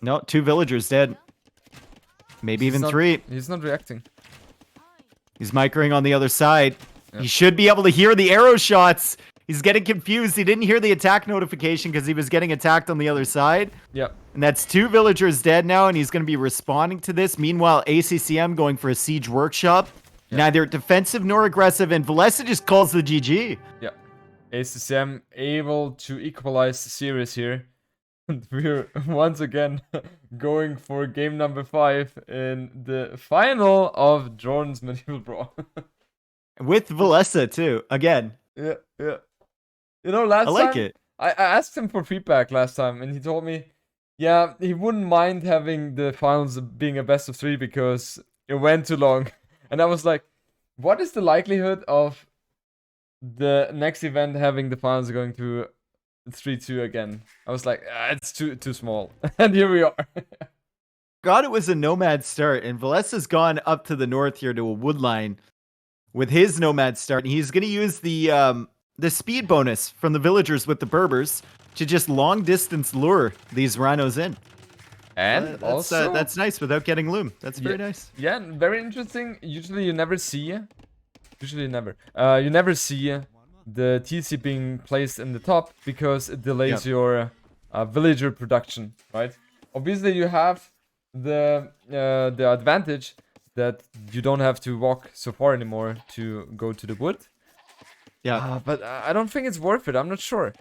No, 2 villagers dead. Maybe even 3. He's not reacting. He's microing on the other side. He should be able to hear the arrow shots. He's getting confused. He didn't hear the attack notification because he was getting attacked on the other side. Yep. And that's 2 villagers dead now, and he's going to be responding to this. Meanwhile, ACCM going for a siege workshop. Neither defensive nor aggressive, and Villese just calls the GG. Yeah. ACCM able to equalize the series here. And we're once again going for game number 5 in the final of Jordan's Medieval Brawl. With Villese, too. Again. Yeah. You know, last time... I like it. I asked him for feedback last time, and he told me, yeah, he wouldn't mind having the finals being a best of 3 because it went too long. And I was like, what is the likelihood of the next event having the finals going to It's 3-2 again. I was like, it's too small. And here we are. God, it was a nomad start, and Villese gone up to the north here to a wood line with his nomad start. And he's going to use the speed bonus from the villagers with the Berbers to just long distance lure these rhinos in. And also, that's nice without getting loom. That's very nice. Yeah, very interesting. Usually you never see. You never see the TC being placed in the top because it delays your villager production, right? Obviously, you have the advantage that you don't have to walk so far anymore to go to the wood. Yeah, but I don't think it's worth it. I'm not sure.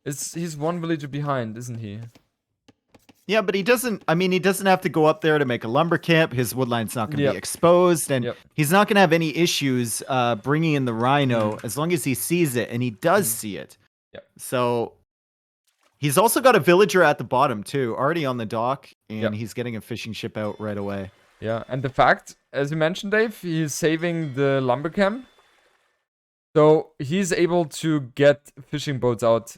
He's one villager behind, isn't he? Yeah, but he doesn't. I mean, he doesn't have to go up there to make a lumber camp. His woodline's not going to be exposed, and he's not going to have any issues bringing in the rhino as long as he sees it, and he does see it. Yep. So he's also got a villager at the bottom too, already on the dock, and he's getting a fishing ship out right away. Yeah, and the fact, as you mentioned, Dave, he's saving the lumber camp, so he's able to get fishing boats out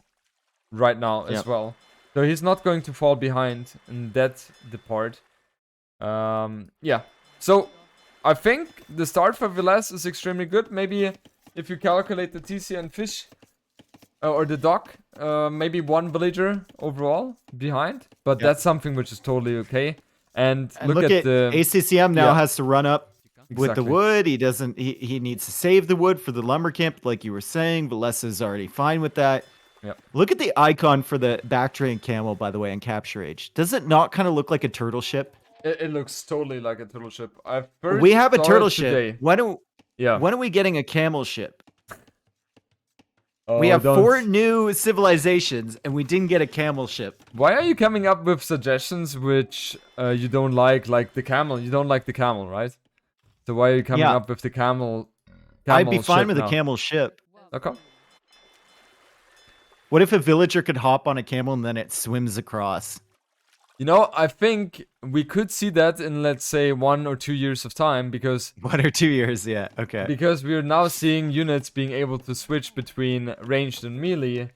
right now as well. So he's not going to fall behind in that part. Yeah. So I think the start for Villese is extremely good. Maybe if you calculate the TC and fish or the dock, maybe one villager overall behind. But that's something which is totally okay. And look at the ACCM now has to run up with the wood. He doesn't. He needs to save the wood for the lumber camp, like you were saying. Villese is already fine with that. Yep. Look at the icon for the backdrain camel, by the way, in Capture Age. Does it not kind of look like a turtle ship? It looks totally like a turtle ship. We have a turtle ship. Today. When are we getting a camel ship? Oh, we have 4 new civilizations, and we didn't get a camel ship. Why are you coming up with suggestions which you don't like the camel? You don't like the camel, right? So why are you coming up with the camel I'd be fine with a camel ship. Okay. What if a villager could hop on a camel and then it swims across? You know, I think we could see that in, let's say, 1 or 2 years of time, because 1 or 2 years, yeah, okay. Because we're now seeing units being able to switch between ranged and melee.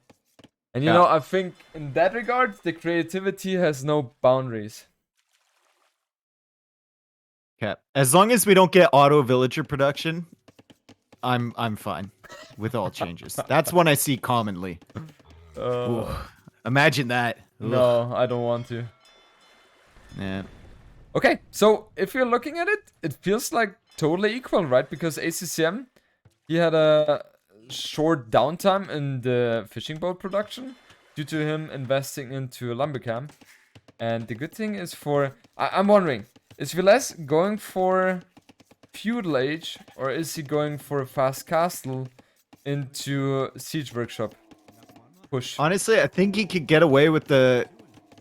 And you know, I think in that regard, the creativity has no boundaries. Okay. As long as we don't get auto villager production, I'm fine with all changes. That's one I see commonly. Imagine that. No, I don't want to. Yeah. Okay, so if you're looking at it, it feels like totally equal, right? Because ACCM, he had a short downtime in the fishing boat production due to him investing into a lumber camp. And the good thing is I'm wondering, is Villese going for feudal age, or is he going for a fast castle into siege workshop push? Honestly, I think he could get away with the...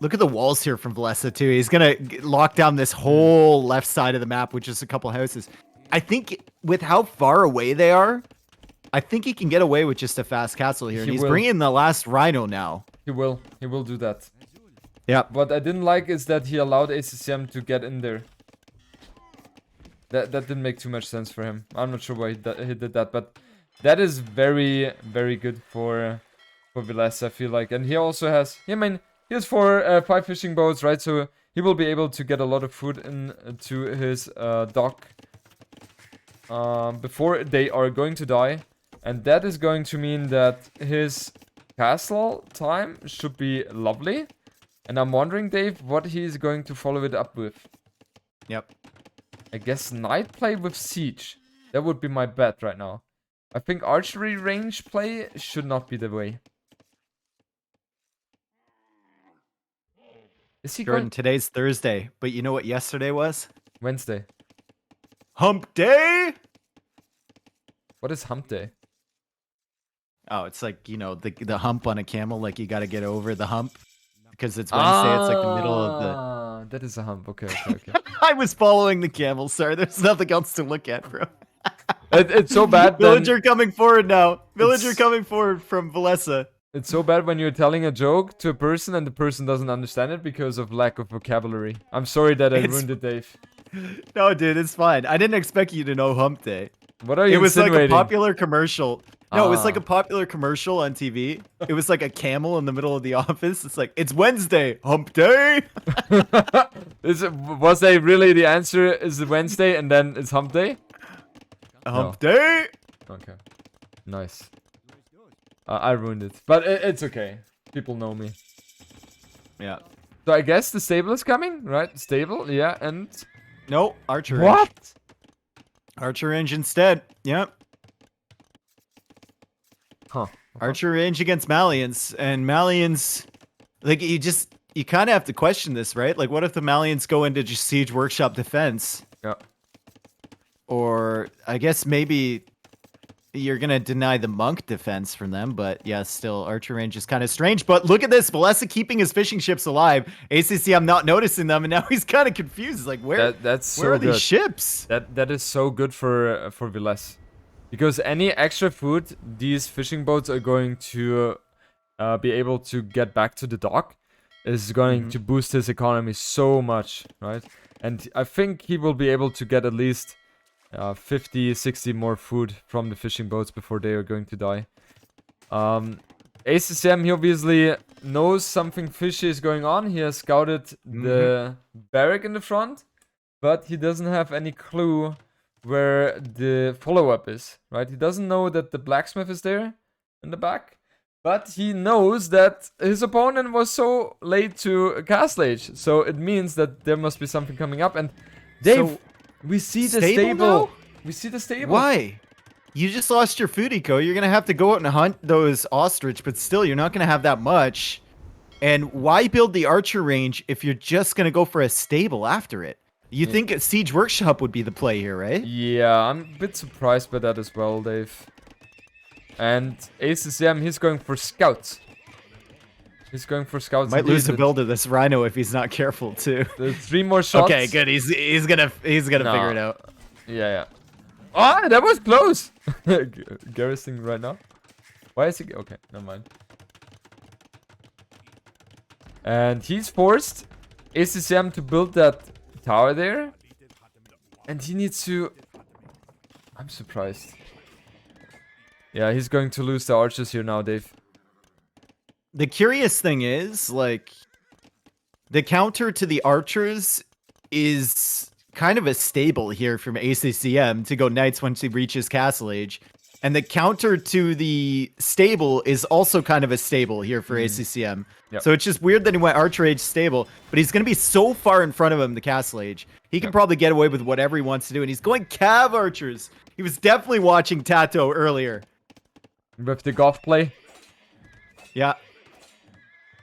Look at the walls here from Villese too. He's gonna lock down this whole left side of the map, which is a couple houses. I think with how far away they are, I think he can get away with just a fast castle here. And he's bringing the last rhino now. He will do that. Yeah. What I didn't like is that he allowed ACCM to get in there. That didn't make too much sense for him. I'm not sure why he did that, but that is very, very good for Villese, I feel like. And he also has, he has 5 fishing boats, right? So he will be able to get a lot of food into his dock before they are going to die. And that is going to mean that his castle time should be lovely. And I'm wondering, Dave, what he's going to follow it up with. Yep. I guess night play with siege. That would be my bet right now. I think archery range play should not be the way. Is he Jordan, today's Thursday, but you know what yesterday was? Wednesday. Hump day? What is hump day? Oh, it's like, you know, the hump on a camel, like you got to get over the hump. Because it's Wednesday, it's like the middle of the... That is a hump, okay. I was following the camel, sorry. There's nothing else to look at, bro. It's so bad. Villager coming forward now. Villager coming forward from Villese. It's so bad when you're telling a joke to a person and the person doesn't understand it because of lack of vocabulary. I'm sorry that I ruined it, Dave. No, dude, it's fine. I didn't expect you to know hump day. What are you It was insinuating? like a popular commercial. No, it was like a popular commercial on TV. It was like a camel in the middle of the office. It's like, it's Wednesday, hump day. Was they really the answer? Is it Wednesday and then it's hump day? Hump day. Okay. Nice. I ruined it. But it's okay. People know me. Yeah. So I guess the stable is coming, right? Stable, yeah, and... No, Archer What? Range. Archer Range instead. Yep. Huh. Archer Range against Malians. And Malians, like, you kind of have to question this, right? Like, what if the Malians go into just Siege Workshop defense? Yeah. Or, I guess maybe you're going to deny the Monk defense from them. But, yeah, still, Archer Range is kind of strange. But look at this. Villese keeping his fishing ships alive. ACCM not noticing them. And now he's kind of confused. Like, where are these ships? That is so good for Villese. Because any extra food these fishing boats are going to be able to get back to the dock is going to boost his economy so much, right? And I think he will be able to get at least 50, 60 more food from the fishing boats before they are going to die. ACCM, he obviously knows something fishy is going on. He has scouted the barrack in the front, but he doesn't have any clue where the follow-up is, right? He doesn't know that the blacksmith is there in the back, but he knows that his opponent was so late to Castle Age, so it means that there must be something coming up. And Dave, So, we see the stable stable. now? We see the stable. Why? You just lost your food eco. You're going to have to go out and hunt those ostrich, but still, you're not going to have that much. And why build the Archer Range if you're just going to go for a stable after it? You think a Siege Workshop would be the play here, right? Yeah, I'm a bit surprised by that as well, Dave. And ACCM, he's going for scouts. He's going for scouts. Might lose a build to this Rhino if he's not careful too. The 3 more shots. Okay, good. He's gonna figure it out. Yeah. Ah, that was close. Garrisoning right now. Why is he? Okay, never mind. And he's forced ACCM to build that tower there, and he needs to... I'm surprised. Yeah, he's going to lose the archers here now, Dave. The curious thing is, like, the counter to the archers is kind of a stable here from ACCM to go knights once he reaches Castle Age. And the counter to the stable is also kind of a stable here for ACCM. Yep. So it's just weird that he went Archer Age stable, but he's going to be so far in front of him, the Castle Age. He can probably get away with whatever he wants to do, and he's going Cav Archers. He was definitely watching TaToH earlier. With the golf play. Yeah.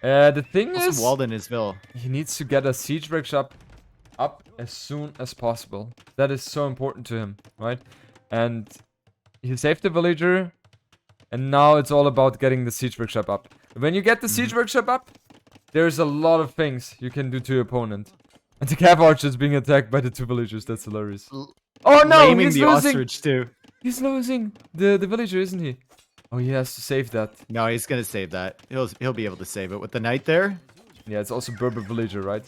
The thing Also is, Waldenisville. he needs to get a siege workshop up as soon as possible. That is so important to him, right? And he saved the villager, and now it's all about getting the siege workshop up. When you get the siege workshop up, there's a lot of things you can do to your opponent. And the Cav Archer is being attacked by the 2 villagers. That's hilarious. Oh no, Blaming he's the losing. ostrich too. He's losing the villager, isn't he? Oh, he has to save that. No, he's gonna save that. He'll be able to save it with the knight there. Yeah, it's also Berber villager, right?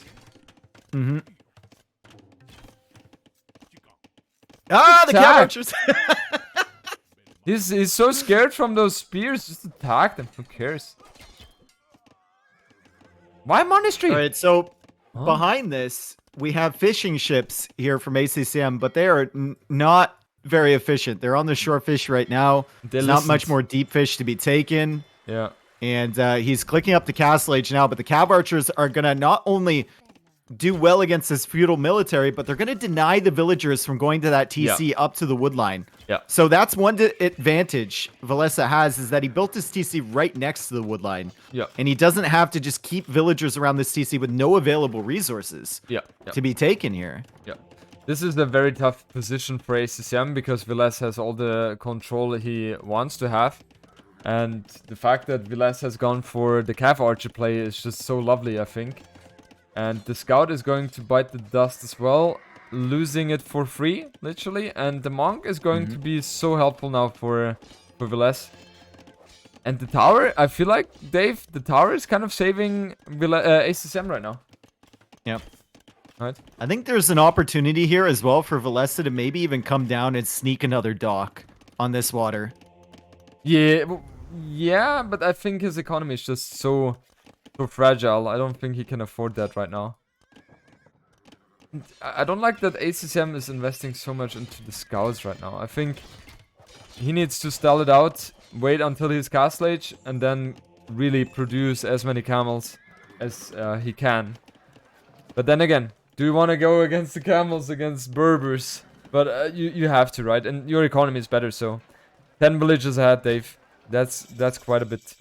Mm-hmm. Ah, the Cav Attack! Archers. He's so scared from those spears. Just attack them. Who cares? Why monastery? All right, so behind this, we have fishing ships here from ACCM, but they are not very efficient. They're on the shore fish right now. There's not much more deep fish to be taken. Yeah. And he's clicking up the Castle Age now, but the Cav Archers are going to not only do well against this feudal military, but they're going to deny the villagers from going to that TC up to the wood line. Yeah. So that's one advantage Villese has, is that he built his TC right next to the wood line. Yeah. And he doesn't have to just keep villagers around this TC with no available resources to be taken here. Yeah. This is a very tough position for ACCM because Villese has all the control he wants to have. And the fact that Villese has gone for the Cav Archer play is just so lovely, I think. And the scout is going to bite the dust as well, losing it for free, literally. And the monk is going to be so helpful now for Villese. And the tower, I feel like, Dave, the tower is kind of saving ACCM right now. Yep. Right? I think there's an opportunity here as well for Villese to maybe even come down and sneak another dock on this water. Yeah, yeah, but I think his economy is just so fragile. I don't think he can afford that right now. I don't like that ACCM is investing so much into the scouts right now. I think he needs to stall it out, wait until he's castle age, and then really produce as many camels as he can. But then again, do you want to go against the camels, against Berbers? But you have to, right? And your economy is better, so 10 villages ahead, Dave. That's quite a bit.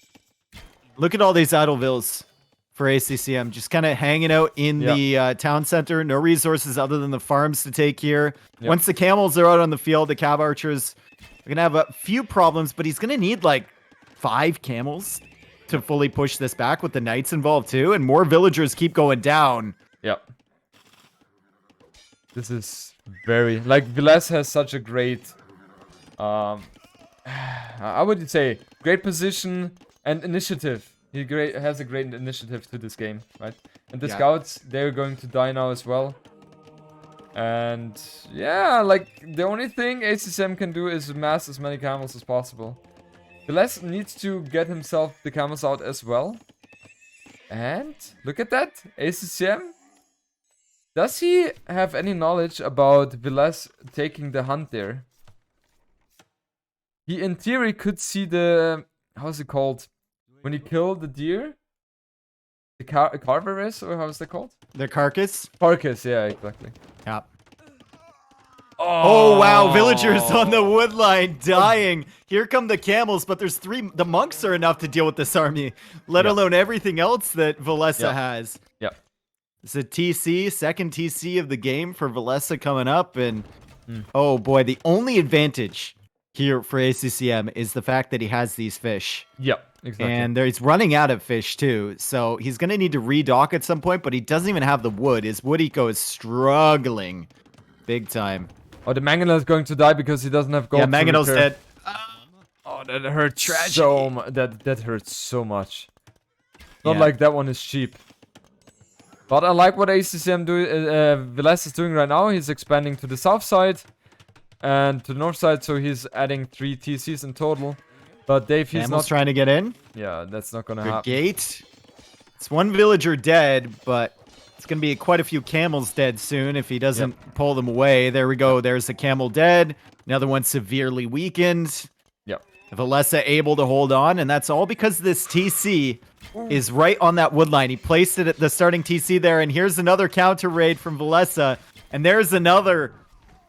Look at all these idle vills for ACCM, just kind of hanging out in the town center. No resources other than the farms to take here. Yep. Once the camels are out on the field, the cav archers are gonna have a few problems, but he's gonna need like 5 camels to fully push this back with the knights involved too, and more villagers keep going down. Yep. This is very like Villese has such a great, I would say great position and initiative. He has a great initiative to this game, right? And the scouts, they're going to die now as well. And yeah, like the only thing ACCM can do is mass as many camels as possible. Villese needs to get himself the camels out as well. And look at that, ACCM. Does he have any knowledge about Villese taking the hunt there? He, in theory, could see the... How's it called? When you kill the deer? The carveress, or how's that called? The carcass? Carcass, yeah, exactly. Yeah. Oh, wow, villagers on the wood line dying. Here come the camels, but there's 3... The monks are enough to deal with this army, let alone everything else that Villese has. Yeah. It's a TC, second TC of the game for Villese coming up, and oh boy, the only advantage here for ACCM is the fact that he has these fish. Yep, exactly. And he's running out of fish too, so he's going to need to redock at some point, but he doesn't even have the wood. His wood eco is struggling big time. Oh, the Mangonel is going to die because he doesn't have gold. Yeah, Mangonel's dead. Oh, that hurts Tragedy. so much. That hurts so much. Not Yeah. like that one is cheap. But I like what ACCM Villese is doing right now. He's expanding to the south side and to the north side, so he's adding 3 TCs in total. But Dave, he's Camel's not trying to get in. Yeah, that's not gonna Good happen. gate. It's one villager dead, but it's going to be quite a few camels dead soon if he doesn't pull them away. There we go. There's a camel dead. Another one severely weakened. Yep. Villese able to hold on, and that's all because this TC is right on that wood line. He placed it at the starting TC there, and here's another counter raid from Villese, and there's another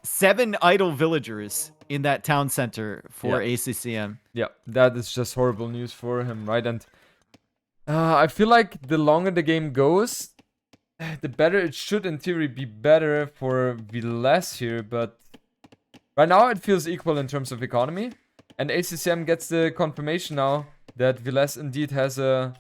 7 idle villagers in that town center for ACCM. Yeah, that is just horrible news for him, right? And I feel like the longer the game goes, the better it should, in theory, be better for Villese here, but right now it feels equal in terms of economy, and ACCM gets the confirmation now that Villese indeed has a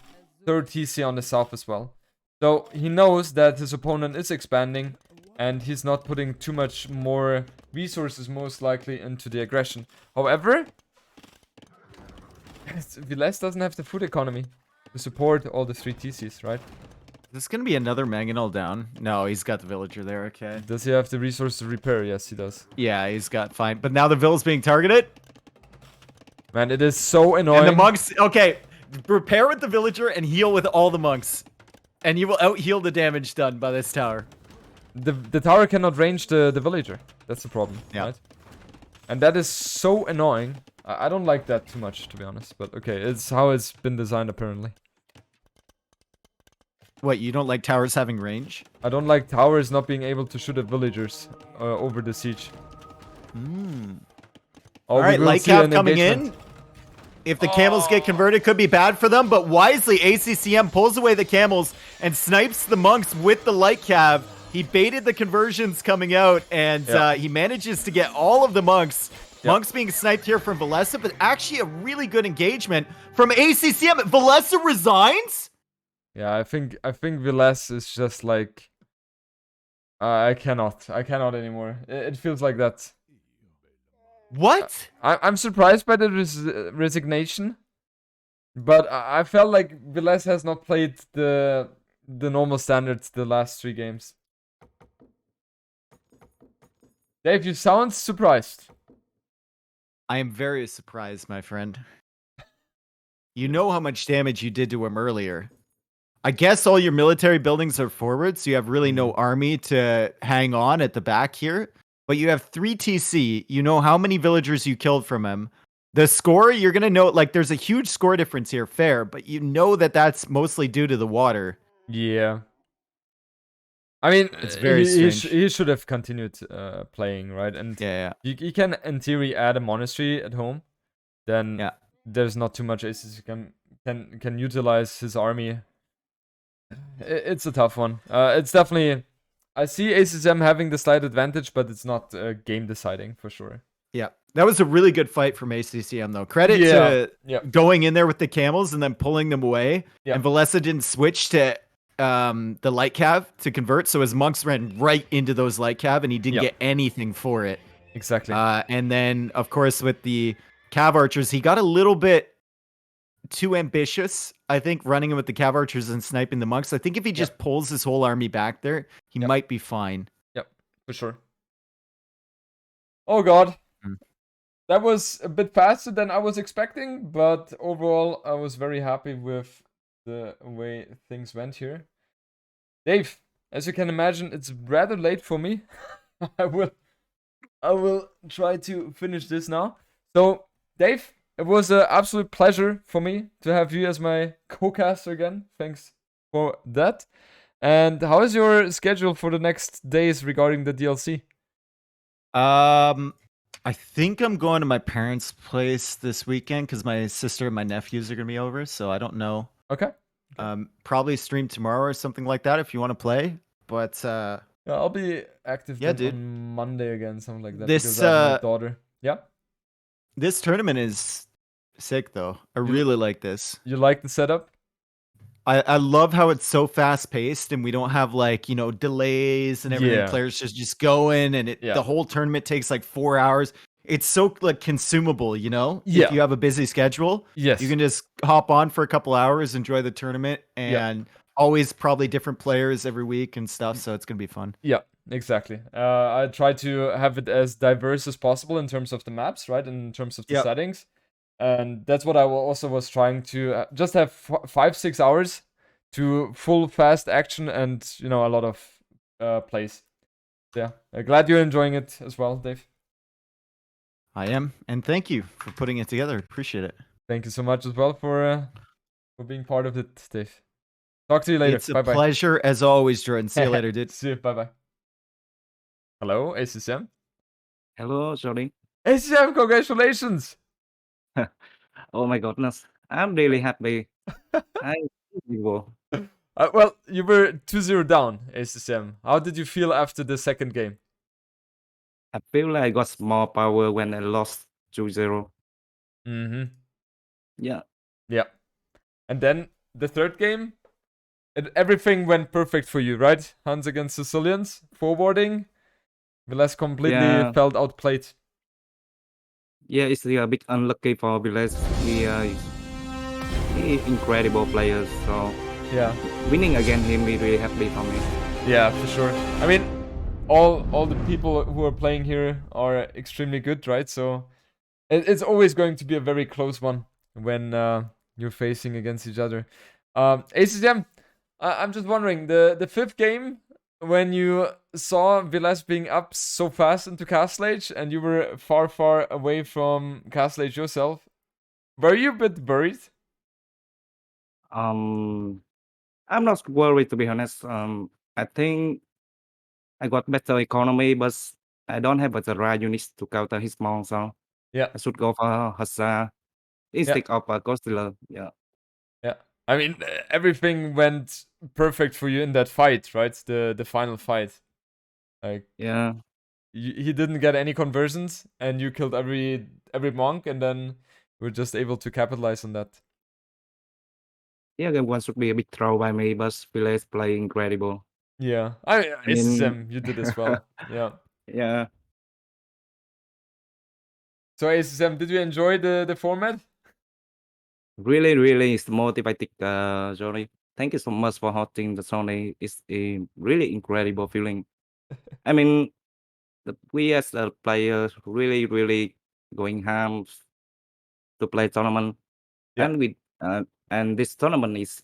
3rd TC on the south as well. So he knows that his opponent is expanding, and he's not putting too much more resources, most likely, into the aggression. However, Villese doesn't have the food economy to support all the 3 TCs, right? Is this going to be another Mangonel down? No, he's got the villager there, okay. Does he have the resource to repair? Yes, he does. Yeah, he's got fine. But now the villa's being targeted. Man, it is so annoying. And the monks, okay, repair with the villager and heal with all the monks. And you will out-heal the damage done by this tower. The tower cannot range the villager. That's the problem, right? And that is so annoying. I don't like that too much, to be honest. But okay, it's how it's been designed, apparently. What, you don't like towers having range? I don't like towers not being able to shoot at villagers over the siege. All right, light cap coming in. If the camels get converted, could be bad for them. But wisely, ACCM pulls away the camels and snipes the monks with the light cav. He baited the conversions coming out, and he manages to get all of the monks. Monks being sniped here from Villese, but actually a really good engagement from ACCM. Villese resigns? Yeah, I think Villese is just like... I cannot anymore. It feels like that. What? I'm surprised by the resignation, but I felt like Villese has not played the normal standards the last 3 games. Dave, you sound surprised. I am very surprised, my friend. you know how much damage you did to him earlier. I guess all your military buildings are forward, so you have really no army to hang on at the back here. But you have 3 TC. You know how many villagers you killed from him. The score, you're going to know, like, there's a huge score difference here, fair, but you know that that's mostly due to the water. Yeah. I mean, It's very strange. he should have continued playing, right? And Yeah. you can, in theory, add a monastery at home. Then Yeah. there's not too much ACC can utilize his army. It's a tough one. It's definitely, I see ACCM having the slight advantage, but it's not game deciding for sure. Yeah. That was a really good fight from ACCM, though. Credit to going in there with the camels and then pulling them away. Yeah. And Villese didn't switch to the light cav to convert, so his monks ran right into those light cav, and he didn't get anything for it. Exactly. And then, of course, with the cav archers, he got a little bit too ambitious, I think, running with the cav archers and sniping the monks. I think if he just pulls his whole army back there, he might be fine. Yep, for sure. Oh god. That was a bit faster than I was expecting, but overall I was very happy with the way things went here. Dave, as you can imagine, it's rather late for me. I will try to finish this now. So, Dave, it was an absolute pleasure for me to have you as my co-caster again. Thanks for that. And how is your schedule for the next days regarding the DLC? I think I'm going to my parents' place this weekend because my sister and my nephews are going to be over, so I don't know. Okay. Probably stream tomorrow or something like that if you want to play. But yeah, I'll be active on Monday again, something like that. This because I have my daughter. Yeah. This tournament is sick, though. I really like this. You like the setup? I love how it's so fast paced and we don't have like, delays and everything. Players just going and the whole tournament takes like 4 hours. It's so like consumable, If you have a busy schedule, you can just hop on for a couple hours, enjoy the tournament, and always probably different players every week and stuff. So it's going to be fun. Yeah, exactly. I try to have it as diverse as possible in terms of the maps, right? In terms of the settings. And that's what I also was trying to just have 5-6 hours to full fast action and a lot of plays. Yeah, glad you're enjoying it as well, Dave. I am, and thank you for putting it together. Appreciate it. Thank you so much as well for being part of it, Dave. Talk to you later. It's a pleasure as always, Jordan. See you later, dude. See you. Bye. Hello, ACCM. Hello, Johnny. ACCM, congratulations. Oh my goodness, I'm really happy. Well, you were 2-0 down, ACCM. How did you feel after the second game? I feel like I got more power when I lost 2-0. Yeah. And then the third game, everything went perfect for you, right? Huns against Sicilians, forwarding. Villese completely felt outplayed. Yeah, it's a bit unlucky for Villese. He incredible players, so winning against him is really happy for me. Yeah, for sure. I mean, all the people who are playing here are extremely good, right? So it's always going to be a very close one when you're facing against each other. ACCM, I'm just wondering, the fifth game, when you saw Villese being up so fast into Castle Age and you were far away from Castle Age yourself, were you a bit worried? I'm not worried, to be honest. I think I got better economy, but I don't have the right units to counter his monk, so I should go for Hussar instead of Godzilla. Yeah. I mean, everything went perfect for you in that fight, right? The final fight. Like, he didn't get any conversions, and you killed every monk, and then we're just able to capitalize on that. Yeah, game one should be a bit throw by me, but Villese play incredible. Yeah, ACCM, you did as well. Yeah. So ACCM, did you enjoy the format? Really, it's motivating, Johnny. Thank you so much for hosting the Sony. It's a really incredible feeling. I mean, we as a player really going ham to play tournament, and we And this tournament is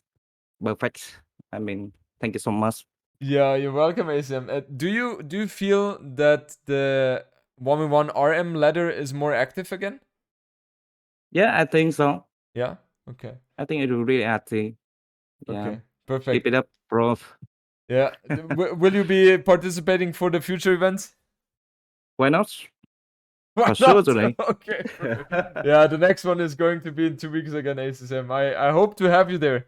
perfect. I mean, thank you so much. Yeah, you're welcome, ACM. Do you feel that the 1v1 RM ladder is more active again? Yeah, I think so. Yeah. Okay. I think it will really active. Yeah. Okay. Keep Perfect. it up, bro. Yeah. Will you be participating for the future events? Why not? Why For sure, not? today. Okay. Perfect. Yeah, the next one is going to be in 2 weeks again, ACCM. I hope to have you there,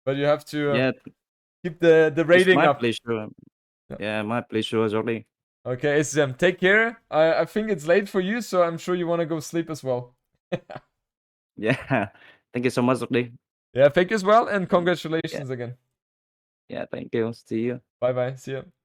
but you have to Yeah, keep the it's rating my up. pleasure. Yeah. Yeah, my pleasure, Jordi. Okay, ACCM, take care. I think it's late for you, so I'm sure you want to go sleep as well. Yeah. Thank you so much, Jordi. Yeah, thank you as well, and Yeah. congratulations again. Yeah, thank you. See you. Bye bye. See you.